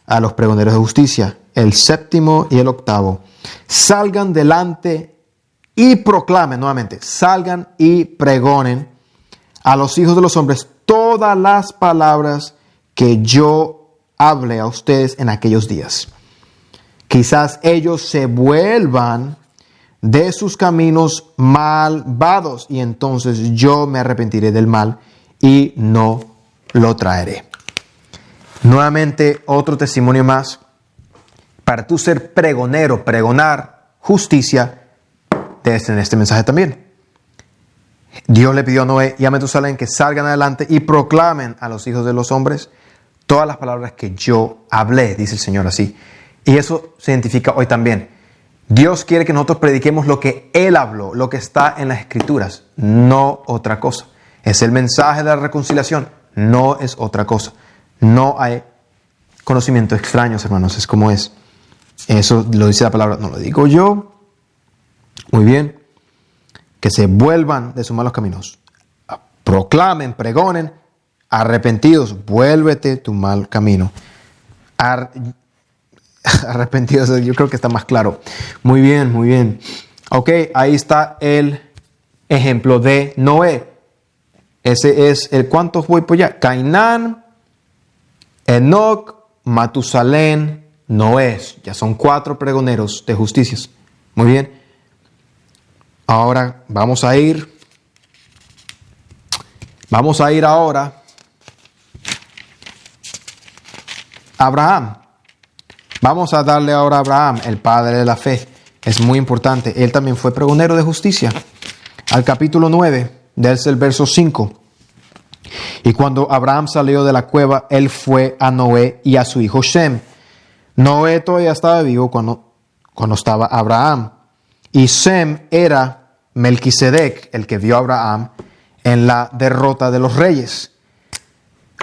A los pregoneros de justicia, el séptimo y el octavo. Salgan delante y proclamen, nuevamente, salgan y pregonen a los hijos de los hombres todas las palabras que yo hable a ustedes en aquellos días. Quizás ellos se vuelvan de sus caminos malvados y entonces yo me arrepentiré del mal y no lo traeré. Nuevamente, otro testimonio más. Para tú ser pregonero, pregonar justicia, debes tener este mensaje también. Dios le pidió a Noé y a Metusalén que salgan adelante y proclamen a los hijos de los hombres todas las palabras que yo hablé, dice el Señor así. Y eso se identifica hoy también. Dios quiere que nosotros prediquemos lo que Él habló, lo que está en las Escrituras, no otra cosa. Es el mensaje de la reconciliación, no es otra cosa. No hay conocimientos extraños, hermanos, es como es. Eso lo dice la palabra, no lo digo yo. Muy bien. Que se vuelvan de sus malos caminos. Proclamen, pregonen, arrepentidos, vuélvete tu mal camino. Arrepentidos, yo creo que está más claro. Muy bien, muy bien. Ok, ahí está el ejemplo de Noé. Ese es el ¿cuántos voy por allá? Cainán, Enoc, Matusalén, Noé. Ya son 4 pregoneros de justicias. Muy bien. Ahora vamos a ir ahora a Abraham. Vamos a darle ahora a Abraham, el padre de la fe. Es muy importante. Él también fue pregonero de justicia. Al capítulo 9, desde el verso 5. Y cuando Abraham salió de la cueva, él fue a Noé y a su hijo Shem. Noé todavía estaba vivo cuando estaba Abraham. Y Shem era Melquisedec, el que vio a Abraham en la derrota de los reyes.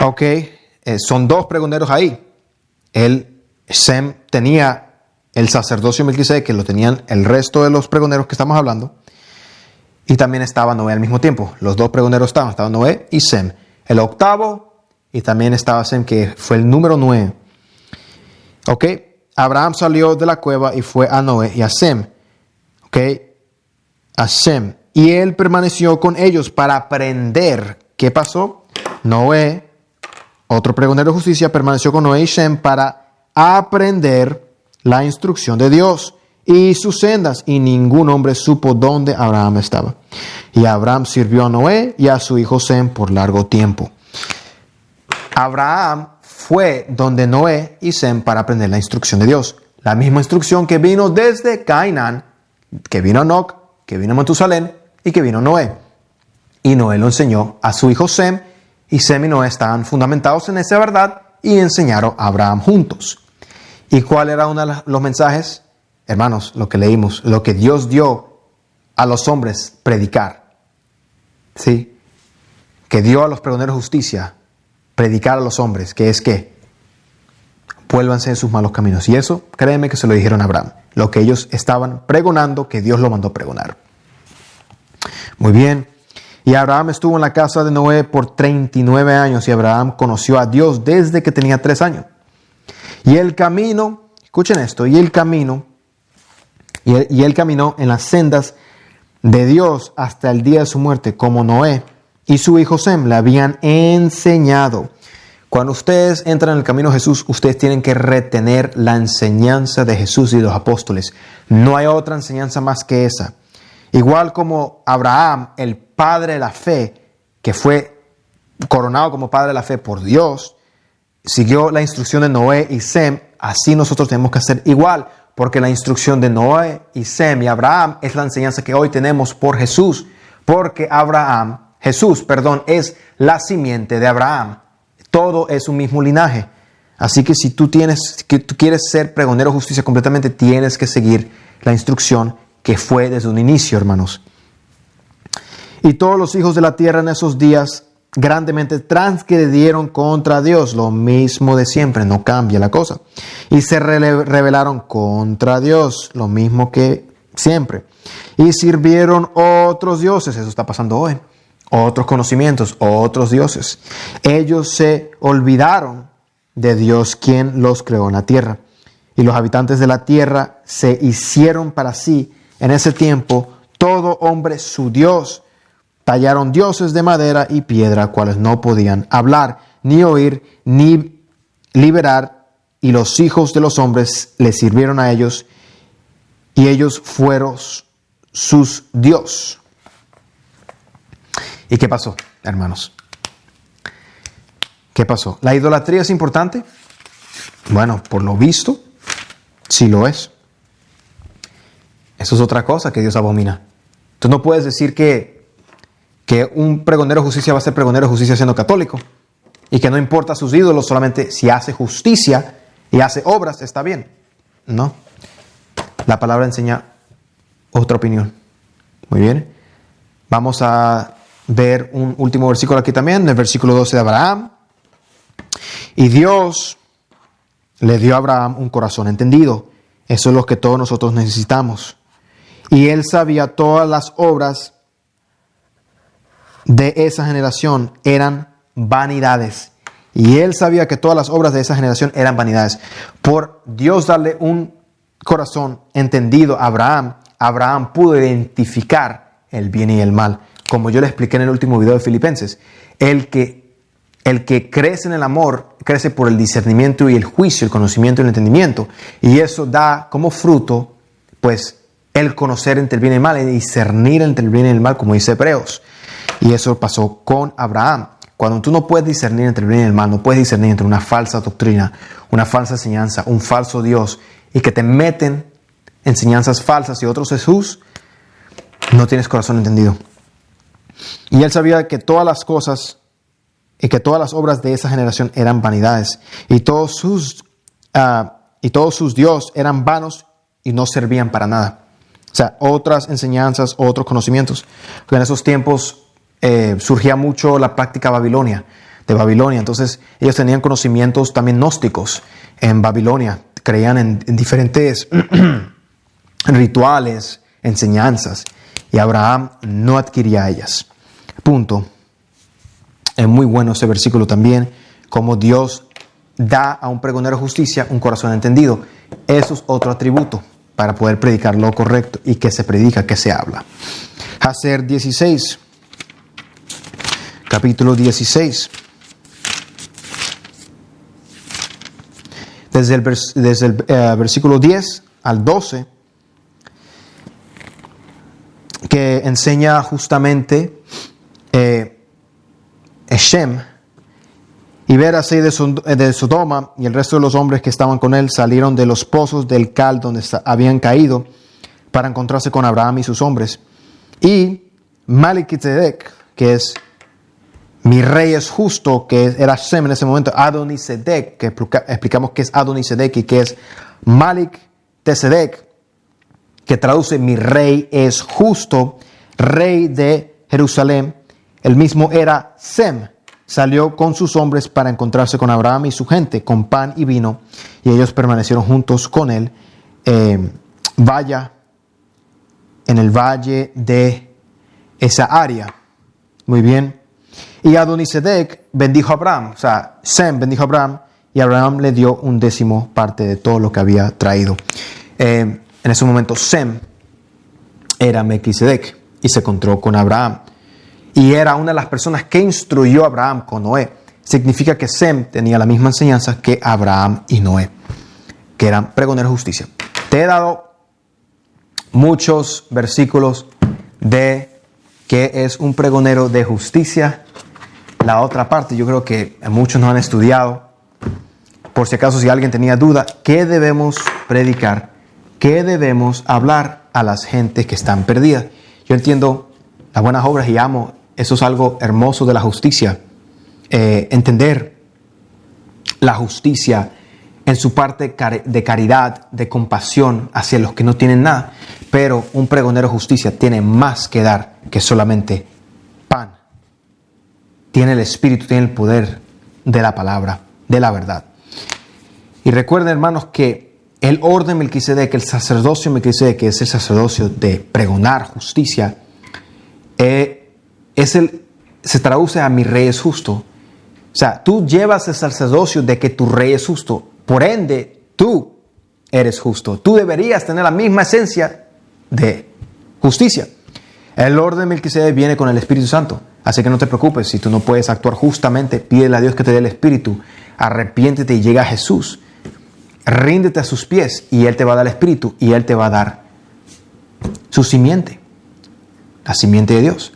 Ok, son 2 pregoneros ahí. Shem tenía el sacerdocio Melquisedec, que lo tenían el resto de los pregoneros que estamos hablando. Y también estaba Noé al mismo tiempo. Los 2 pregoneros estaban Noé y Shem. El octavo, y también estaba Shem, que fue el número 9. Ok, Abraham salió de la cueva y fue a Noé y a Shem. Ok, a Shem. Y él permaneció con ellos para aprender. ¿Qué pasó? Noé, otro pregonero de justicia, permaneció con Noé y Shem para aprender la instrucción de Dios y sus sendas, y ningún hombre supo dónde Abraham estaba. Y Abraham sirvió a Noé y a su hijo Shem por largo tiempo. Abraham fue donde Noé y Shem para aprender la instrucción de Dios. La misma instrucción que vino desde Cainán, que vino Enoc, que vino Matusalén y que vino Noé. Y Noé lo enseñó a su hijo Shem, y Shem y Noé estaban fundamentados en esa verdad y enseñaron a Abraham juntos. ¿Y cuál era uno de los mensajes? Hermanos, lo que leímos, lo que Dios dio a los hombres predicar. ¿Sí? Que dio a los pregoneros justicia predicar a los hombres, que es que vuélvanse de sus malos caminos. Y eso, créeme que se lo dijeron a Abraham. Lo que ellos estaban pregonando, que Dios lo mandó pregonar. Muy bien. Y Abraham estuvo en la casa de Noé por 39 años y Abraham conoció a Dios desde que tenía 3 años. Y el camino, escuchen esto, y él caminó en las sendas de Dios hasta el día de su muerte, como Noé y su hijo Sem le habían enseñado. Cuando ustedes entran en el camino de Jesús, ustedes tienen que retener la enseñanza de Jesús y de los apóstoles. No hay otra enseñanza más que esa. Igual como Abraham, el padre de la fe, que fue coronado como padre de la fe por Dios, siguió la instrucción de Noé y Sem, así nosotros tenemos que hacer igual, porque la instrucción de Noé y Sem y Abraham es la enseñanza que hoy tenemos por Jesús, porque Jesús, es la simiente de Abraham. Todo es un mismo linaje. Así que si tú quieres ser pregonero de justicia completamente, tienes que seguir la instrucción que fue desde un inicio, hermanos. Y todos los hijos de la tierra en esos días grandemente transgredieron contra Dios, lo mismo de siempre, no cambia la cosa. Y se rebelaron contra Dios, lo mismo que siempre. Y sirvieron otros dioses, eso está pasando hoy, otros conocimientos, otros dioses. Ellos se olvidaron de Dios, quien los creó en la tierra. Y los habitantes de la tierra se hicieron para sí en ese tiempo todo hombre su Dios. Tallaron dioses de madera y piedra, cuales no podían hablar, ni oír, ni liberar, y los hijos de los hombres les sirvieron a ellos, y ellos fueron sus Dios. ¿Y qué pasó, hermanos? ¿Qué pasó? ¿La idolatría es importante? Bueno, por lo visto, sí lo es. Eso es otra cosa que Dios abomina. Tú no puedes decir que un pregonero de justicia va a ser pregonero de justicia siendo católico y que no importa sus ídolos, solamente si hace justicia y hace obras, está bien. No. La palabra enseña otra opinión. Muy bien. Vamos a ver un último versículo aquí también, el versículo 12 de Abraham. Y Dios le dio a Abraham un corazón entendido. Eso es lo que todos nosotros necesitamos. Y él sabía todas las obras de esa generación eran vanidades. Y él sabía que todas las obras de esa generación eran vanidades. Por Dios darle un corazón entendido a Abraham, Abraham pudo identificar el bien y el mal. Como yo le expliqué en el último video de Filipenses, el que crece en el amor, crece por el discernimiento y el juicio, el conocimiento y el entendimiento. Y eso da como fruto, pues, el conocer entre el bien y el mal, el discernir entre el bien y el mal, como dice Hebreos. Y eso pasó con Abraham. Cuando tú no puedes discernir entre el bien y el mal, no puedes discernir entre una falsa doctrina, una falsa enseñanza, un falso Dios, y que te meten enseñanzas falsas y otros Jesús, no tienes corazón entendido. Y él sabía que todas las cosas y que todas las obras de esa generación eran vanidades, y todos sus dios eran vanos y no servían para nada. O sea, otras enseñanzas, otros conocimientos. Porque en esos tiempos surgía mucho la práctica de Babilonia. Entonces ellos tenían conocimientos también gnósticos en Babilonia. Creían en diferentes rituales, enseñanzas. Y Abraham no adquiría ellas. Punto. Es muy bueno ese versículo también. Como Dios da a un pregonero de justicia un corazón entendido. Eso es otro atributo para poder predicar lo correcto y que se predica, que se habla. Hacer 16, capítulo 16. Desde el versículo 10 al 12, que enseña justamente Shem. Y ver así de Sodoma y el resto de los hombres que estaban con él salieron de los pozos del Cal donde habían caído para encontrarse con Abraham y sus hombres. Y Melquisedec, que es mi rey es justo, que era Shem en ese momento, Adonisedec, que explicamos qué es Adonisedec y qué es Melquisedec, que traduce mi rey es justo, rey de Jerusalén. El mismo era Sem. Salió con sus hombres para encontrarse con Abraham y su gente, con pan y vino, y ellos permanecieron juntos con él, en el valle de esa área. Muy bien. Y Adonisedec bendijo a Abraham, o sea, Sem bendijo a Abraham, y Abraham le dio 1/10 parte de todo lo que había traído. En ese momento Sem era Melquisedec y se encontró con Abraham. Y era una de las personas que instruyó a Abraham con Noé. Significa que Sem tenía la misma enseñanza que Abraham y Noé, que eran pregoneros de justicia. Te he dado muchos versículos de qué es un pregonero de justicia. La otra parte, yo creo que muchos no han estudiado. Por si acaso, si alguien tenía duda, ¿qué debemos predicar? ¿Qué debemos hablar a las gentes que están perdidas? Yo entiendo las buenas obras y amo. Eso es algo hermoso de la justicia. Entender la justicia en su parte de caridad, de compasión hacia los que no tienen nada. Pero un pregonero de justicia tiene más que dar que solamente pan. Tiene el espíritu, tiene el poder de la palabra, de la verdad. Y recuerden, hermanos, que el orden Melquisedec, el sacerdocio Melquisedec, que es el sacerdocio de pregonar justicia, se traduce a mi rey es justo. O sea, tú llevas el sacerdocio de que tu rey es justo. Por ende, tú eres justo. Tú deberías tener la misma esencia de justicia. El orden Melquisedec viene con el Espíritu Santo. Así que no te preocupes. Si tú no puedes actuar justamente, pídele a Dios que te dé el Espíritu. Arrepiéntete y llega a Jesús. Ríndete a sus pies y Él te va a dar el Espíritu y Él te va a dar su simiente. La simiente de Dios.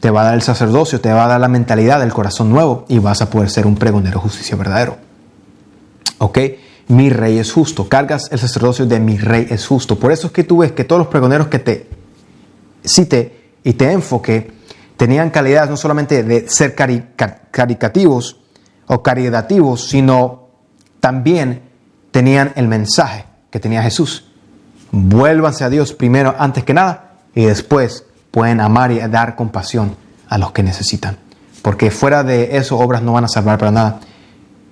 Te va a dar el sacerdocio, te va a dar la mentalidad del corazón nuevo y vas a poder ser un pregonero de justicia verdadero. ¿Ok? Mi rey es justo. Cargas el sacerdocio de mi rey es justo. Por eso es que tú ves que todos los pregoneros que te cité y te enfoqué tenían calidades no solamente de ser caricativos o caritativos, sino también tenían el mensaje que tenía Jesús. Vuélvanse a Dios primero antes que nada y después pueden amar y dar compasión a los que necesitan. Porque fuera de eso, obras no van a salvar para nada.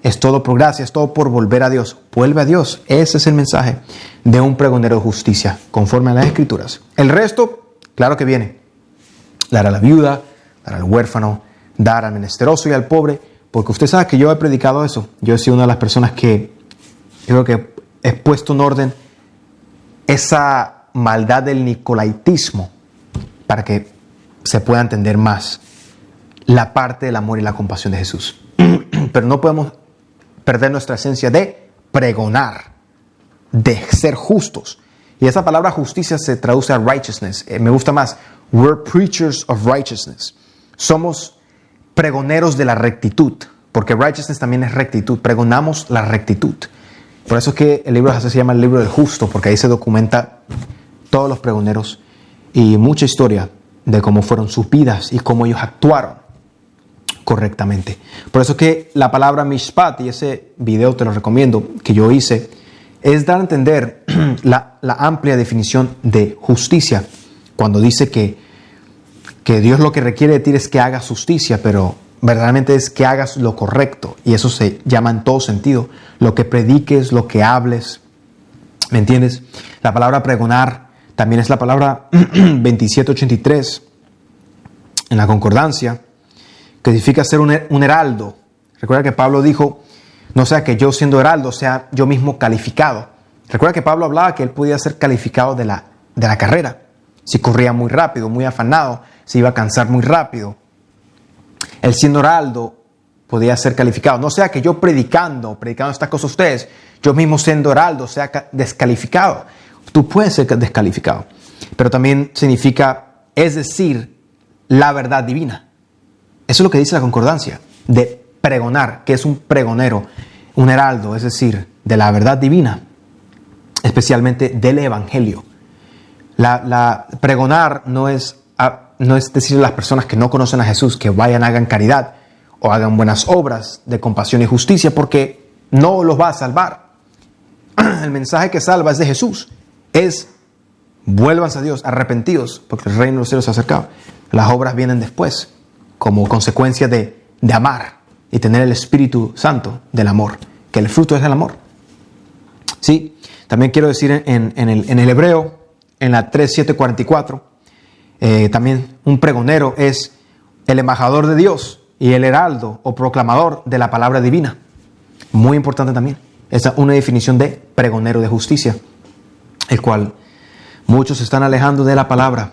Es todo por gracia, es todo por volver a Dios. Vuelve a Dios. Ese es el mensaje de un pregonero de justicia, conforme a las Escrituras. El resto, claro que viene. Dar a la viuda, dar al huérfano, dar al menesteroso y al pobre. Porque usted sabe que yo he predicado eso. Yo he sido una de las personas que yo creo que he puesto en orden esa maldad del nicolaitismo para que se pueda entender más la parte del amor y la compasión de Jesús. Pero no podemos perder nuestra esencia de pregonar, de ser justos. Y esa palabra justicia se traduce a righteousness. Me gusta más. We're preachers of righteousness. Somos pregoneros de la rectitud, porque righteousness también es rectitud. Pregonamos la rectitud. Por eso es que el libro de Jesús se llama el libro del justo, porque ahí se documenta todos los pregoneros y mucha historia de cómo fueron sus vidas y cómo ellos actuaron correctamente. Por eso es que la palabra mishpat, y ese video te lo recomiendo, que yo hice, es dar a entender la amplia definición de justicia. Cuando dice que Dios lo que requiere de ti es que hagas justicia, pero verdaderamente es que hagas lo correcto. Y eso se llama en todo sentido. Lo que prediques, lo que hables. ¿Me entiendes? La palabra pregonar también es la palabra 2783 en la concordancia, que significa ser un heraldo. Recuerda que Pablo dijo, no sea que yo siendo heraldo sea yo mismo calificado. Recuerda que Pablo hablaba que él podía ser calificado de la carrera. Si corría muy rápido, muy afanado, se iba a cansar muy rápido. Él siendo heraldo podía ser calificado. No sea que yo predicando estas cosas a ustedes, yo mismo siendo heraldo sea descalificado. Tú puedes ser descalificado. Pero también significa, es decir, la verdad divina. Eso es lo que dice la concordancia, de pregonar, que es un pregonero, un heraldo, es decir, de la verdad divina, especialmente del evangelio. Pregonar no es decirle a las personas que no conocen a Jesús que vayan, hagan caridad o hagan buenas obras de compasión y justicia, porque no los va a salvar. El mensaje que salva es de Jesús. Es, vuélvanse a Dios, arrepentidos, porque el reino de los cielos se ha acercado. Las obras vienen después, como consecuencia de amar y tener el Espíritu Santo del amor, que el fruto es el amor. Sí, también quiero decir en el hebreo, en la 3:7-44, también un pregonero es el embajador de Dios y el heraldo o proclamador de la palabra divina. Muy importante también. Esa es una definición de pregonero de justicia, el cual muchos se están alejando de la palabra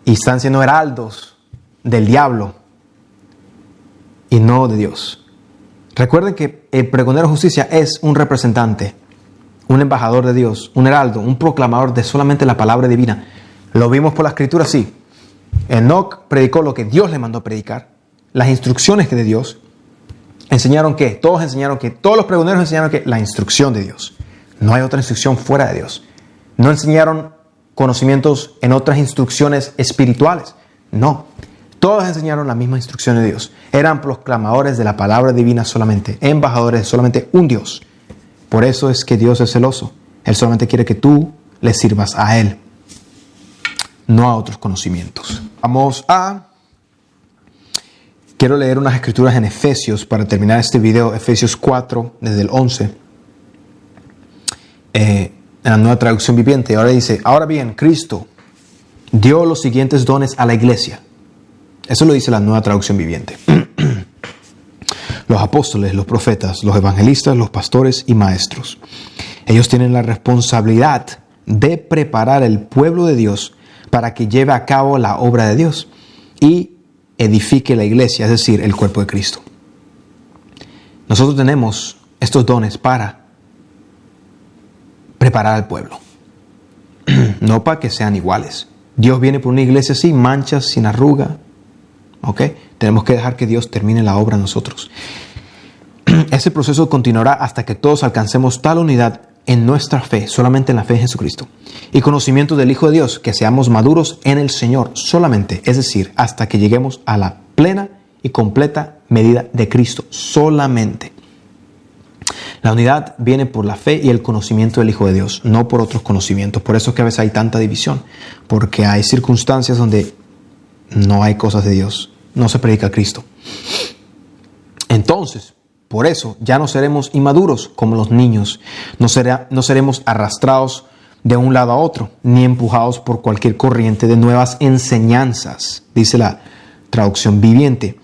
y están siendo heraldos del diablo y no de Dios. Recuerden que el pregonero de justicia es un representante, un embajador de Dios, un heraldo, un proclamador de solamente la palabra divina. Lo vimos por la escritura, sí. Enoc predicó lo que Dios le mandó a predicar, las instrucciones que de Dios. Enseñaron que, todos los pregoneros enseñaron que la instrucción de Dios. No hay otra instrucción fuera de Dios. No enseñaron conocimientos en otras instrucciones espirituales. No. Todos enseñaron la misma instrucción de Dios. Eran proclamadores de la palabra divina solamente, embajadores de solamente un Dios. Por eso es que Dios es celoso. Él solamente quiere que tú le sirvas a Él, no a otros conocimientos. Quiero leer unas escrituras en Efesios para terminar este video. Efesios 4, desde el 11. en la Nueva Traducción Viviente. Ahora dice, ahora bien, Cristo dio los siguientes dones a la iglesia. Eso lo dice la Nueva Traducción Viviente. Los apóstoles, los profetas, los evangelistas, los pastores y maestros. Ellos tienen la responsabilidad de preparar el pueblo de Dios para que lleve a cabo la obra de Dios y edifique la iglesia, es decir, el cuerpo de Cristo. Nosotros tenemos estos dones para preparar al pueblo, no para que sean iguales. Dios viene por una iglesia sin manchas, sin arruga. ¿Ok? Tenemos que dejar que Dios termine la obra en nosotros. Ese proceso continuará hasta que todos alcancemos tal unidad en nuestra fe, solamente en la fe en Jesucristo, y conocimiento del Hijo de Dios, que seamos maduros en el Señor solamente, es decir, hasta que lleguemos a la plena y completa medida de Cristo solamente. La unidad viene por la fe y el conocimiento del Hijo de Dios, no por otros conocimientos. Por eso es que a veces hay tanta división, porque hay circunstancias donde no hay cosas de Dios, no se predica a Cristo. Entonces, por eso ya no seremos inmaduros como los niños, no seremos arrastrados de un lado a otro, ni empujados por cualquier corriente de nuevas enseñanzas, dice la Traducción Viviente,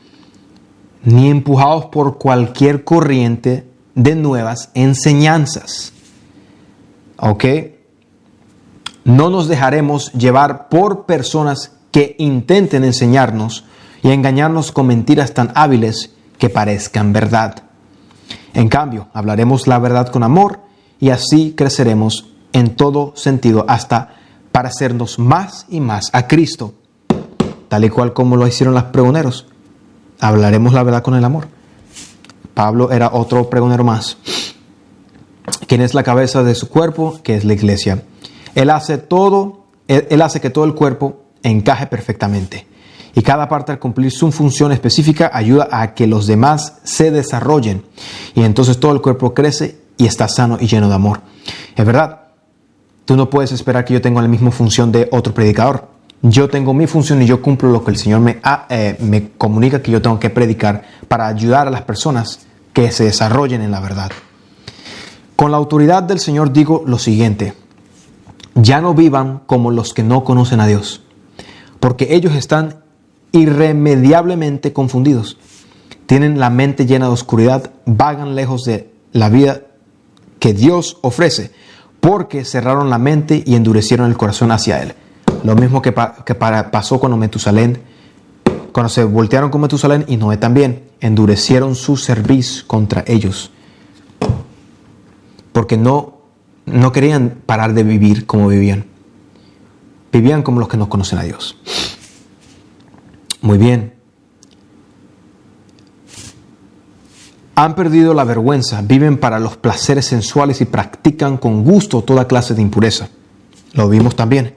ni empujados por cualquier corriente de nuevas enseñanzas. ¿Ok? No nos dejaremos llevar por personas que intenten enseñarnos y engañarnos con mentiras tan hábiles que parezcan verdad. En cambio, hablaremos la verdad con amor y así creceremos en todo sentido hasta parecernos más y más a Cristo, tal y cual como lo hicieron los pregoneros. Hablaremos la verdad con el amor. Pablo era otro pregonero más, quien es la cabeza de su cuerpo, que es la iglesia. Él hace que todo el cuerpo encaje perfectamente. Y cada parte, al cumplir su función específica, ayuda a que los demás se desarrollen. Y entonces todo el cuerpo crece y está sano y lleno de amor. Es verdad, tú no puedes esperar que yo tenga la misma función de otro predicador. Yo tengo mi función y yo cumplo lo que el Señor me comunica que yo tengo que predicar para ayudar a las personas que se desarrollen en la verdad. Con la autoridad del Señor digo lo siguiente: ya no vivan como los que no conocen a Dios, porque ellos están irremediablemente confundidos. Tienen la mente llena de oscuridad, vagan lejos de la vida que Dios ofrece, porque cerraron la mente y endurecieron el corazón hacia Él. Lo mismo que pasó cuando cuando se voltearon con Metusalén y Noé también, endurecieron su cerviz contra ellos, porque no querían parar de vivir como vivían. Vivían como los que no conocen a Dios. Muy bien. Han perdido la vergüenza, viven para los placeres sensuales y practican con gusto toda clase de impureza. Lo vimos también.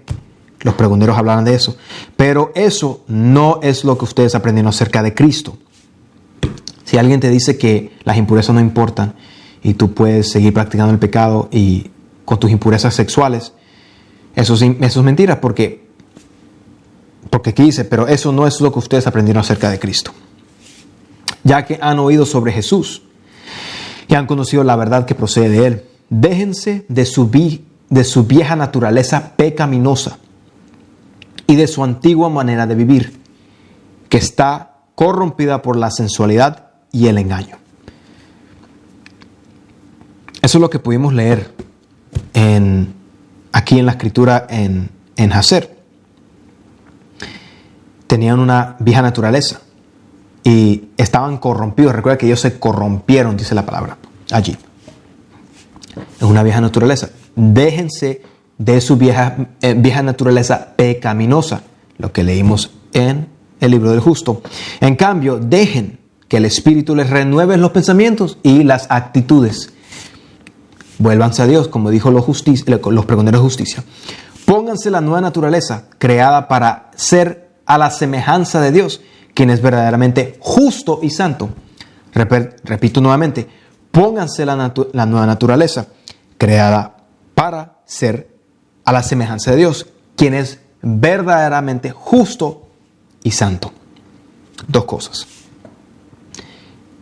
Los pregoneros hablaban de eso. Pero eso no es lo que ustedes aprendieron acerca de Cristo. Si alguien te dice que las impurezas no importan y tú puedes seguir practicando el pecado y con tus impurezas sexuales, eso es mentira, porque aquí dice, pero eso no es lo que ustedes aprendieron acerca de Cristo. Ya que han oído sobre Jesús y han conocido la verdad que procede de Él, déjense de su vieja naturaleza pecaminosa y de su antigua manera de vivir, que está corrompida por la sensualidad y el engaño. Eso es lo que pudimos leer aquí en la escritura en Jacer. Tenían una vieja naturaleza y estaban corrompidos. Recuerda que ellos se corrompieron, dice la palabra allí. Es una vieja naturaleza. Déjense de su vieja naturaleza pecaminosa, lo que leímos en el libro del justo. En cambio, dejen que el Espíritu les renueve los pensamientos y las actitudes. Vuélvanse a Dios, como dijo los pregoneros de justicia. Pónganse la nueva naturaleza, creada para ser a la semejanza de Dios, quien es verdaderamente justo y santo. Repito nuevamente, pónganse la nueva naturaleza, creada para ser a la semejanza de Dios, quien es verdaderamente justo y santo. Dos cosas.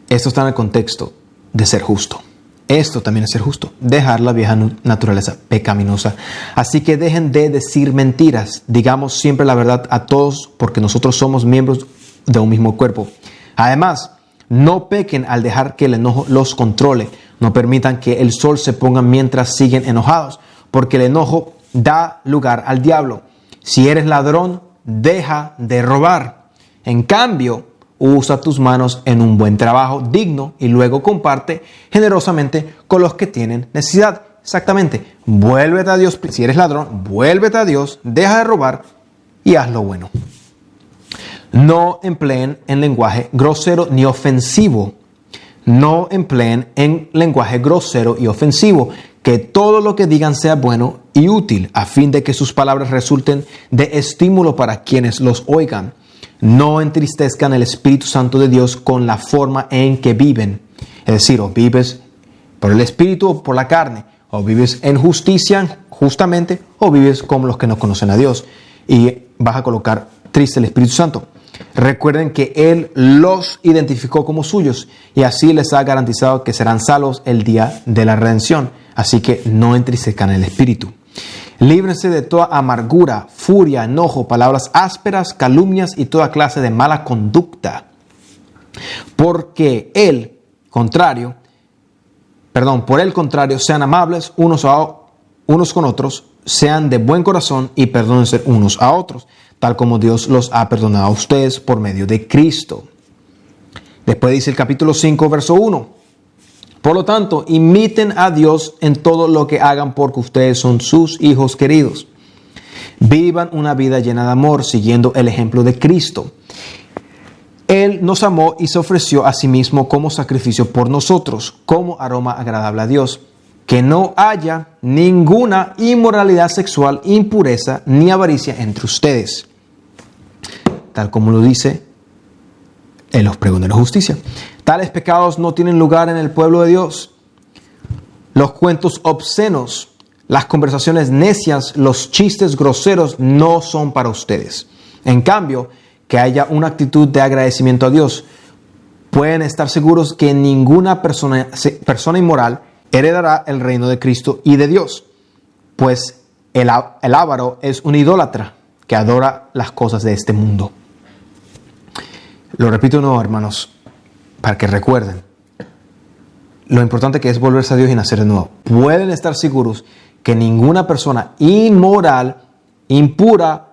Esto está en el contexto de ser justo. Esto también es ser justo, dejar la vieja naturaleza pecaminosa. Así que dejen de decir mentiras, digamos siempre la verdad a todos, porque nosotros somos miembros de un mismo cuerpo. Además, no pequen al dejar que el enojo los controle. No permitan que el sol se ponga mientras siguen enojados, porque el enojo da lugar al diablo. Si eres ladrón, deja de robar. En cambio, usa tus manos en un buen trabajo digno y luego comparte generosamente con los que tienen necesidad. Exactamente. Vuélvete a Dios. Si eres ladrón, vuélvete a Dios, deja de robar y haz lo bueno. No empleen en lenguaje grosero ni ofensivo. No empleen en lenguaje grosero y ofensivo. Que todo lo que digan sea bueno y útil, a fin de que sus palabras resulten de estímulo para quienes los oigan. No entristezcan el Espíritu Santo de Dios con la forma en que viven. Es decir, o vives por el Espíritu o por la carne. O vives en justicia, justamente, o vives como los que no conocen a Dios. Y vas a colocar triste el Espíritu Santo. Recuerden que Él los identificó como suyos y así les ha garantizado que serán salvos el día de la redención. Así que no entristezcan el Espíritu. Líbrense de toda amargura, furia, enojo, palabras ásperas, calumnias y toda clase de mala conducta. Por el contrario, sean amables unos con otros, sean de buen corazón y perdónense unos a otros, tal como Dios los ha perdonado a ustedes por medio de Cristo. Después dice el capítulo 5, verso 1. Por lo tanto, imiten a Dios en todo lo que hagan porque ustedes son sus hijos queridos. Vivan una vida llena de amor, siguiendo el ejemplo de Cristo. Él nos amó y se ofreció a sí mismo como sacrificio por nosotros, como aroma agradable a Dios. Que no haya ninguna inmoralidad sexual, impureza ni avaricia entre ustedes. Tal como lo dice en los pregoneros de justicia. Tales pecados no tienen lugar en el pueblo de Dios. Los cuentos obscenos, las conversaciones necias, los chistes groseros no son para ustedes. En cambio, que haya una actitud de agradecimiento a Dios. Pueden estar seguros que ninguna persona inmoral heredará el reino de Cristo y de Dios. Pues el avaro es un idólatra que adora las cosas de este mundo. Lo repito de nuevo, hermanos, para que recuerden lo importante que es volverse a Dios y nacer de nuevo. Pueden estar seguros que ninguna persona inmoral, impura,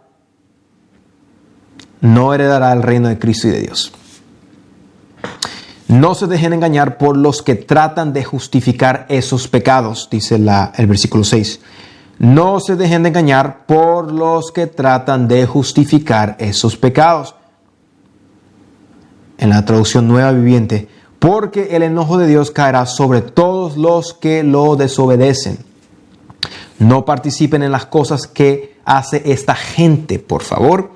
no heredará el reino de Cristo y de Dios. No se dejen engañar por los que tratan de justificar esos pecados, dice el versículo 6. No se dejen de engañar por los que tratan de justificar esos pecados. En la traducción Nueva Viviente, porque el enojo de Dios caerá sobre todos los que lo desobedecen. No participen en las cosas que hace esta gente, por favor.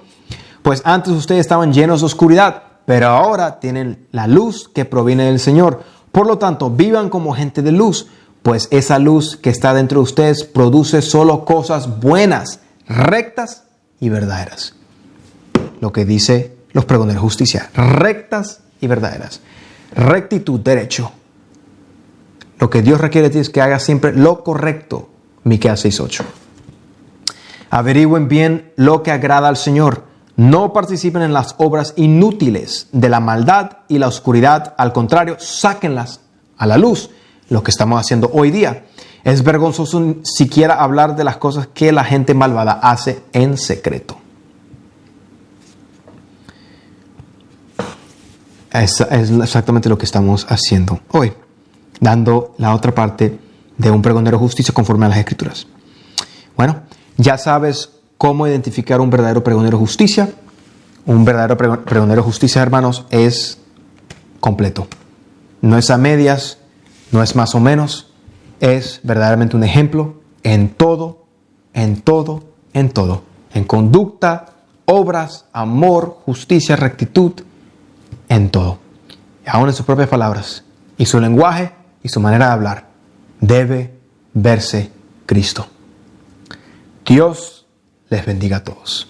Pues antes ustedes estaban llenos de oscuridad, pero ahora tienen la luz que proviene del Señor. Por lo tanto, vivan como gente de luz, pues esa luz que está dentro de ustedes produce solo cosas buenas, rectas y verdaderas. Lo que dice los pregoneros de justicia, rectas y verdaderas. Rectitud, derecho. Lo que Dios requiere de ti es que hagas siempre lo correcto. Miqueas 6:8. Averigüen bien lo que agrada al Señor. No participen en las obras inútiles de la maldad y la oscuridad. Al contrario, sáquenlas a la luz. Lo que estamos haciendo hoy día. Es vergonzoso siquiera hablar de las cosas que la gente malvada hace en secreto. Es exactamente lo que estamos haciendo hoy, dando la otra parte de un pregonero de justicia conforme a las Escrituras. Bueno, ya sabes cómo identificar un verdadero pregonero de justicia. Un verdadero pregonero de justicia, hermanos, es completo. No es a medias, no es más o menos, es verdaderamente un ejemplo en todo, en todo, en todo. En conducta, obras, amor, justicia, rectitud, en todo. Aún en sus propias palabras y su lenguaje y su manera de hablar debe verse Cristo. Dios les bendiga a todos.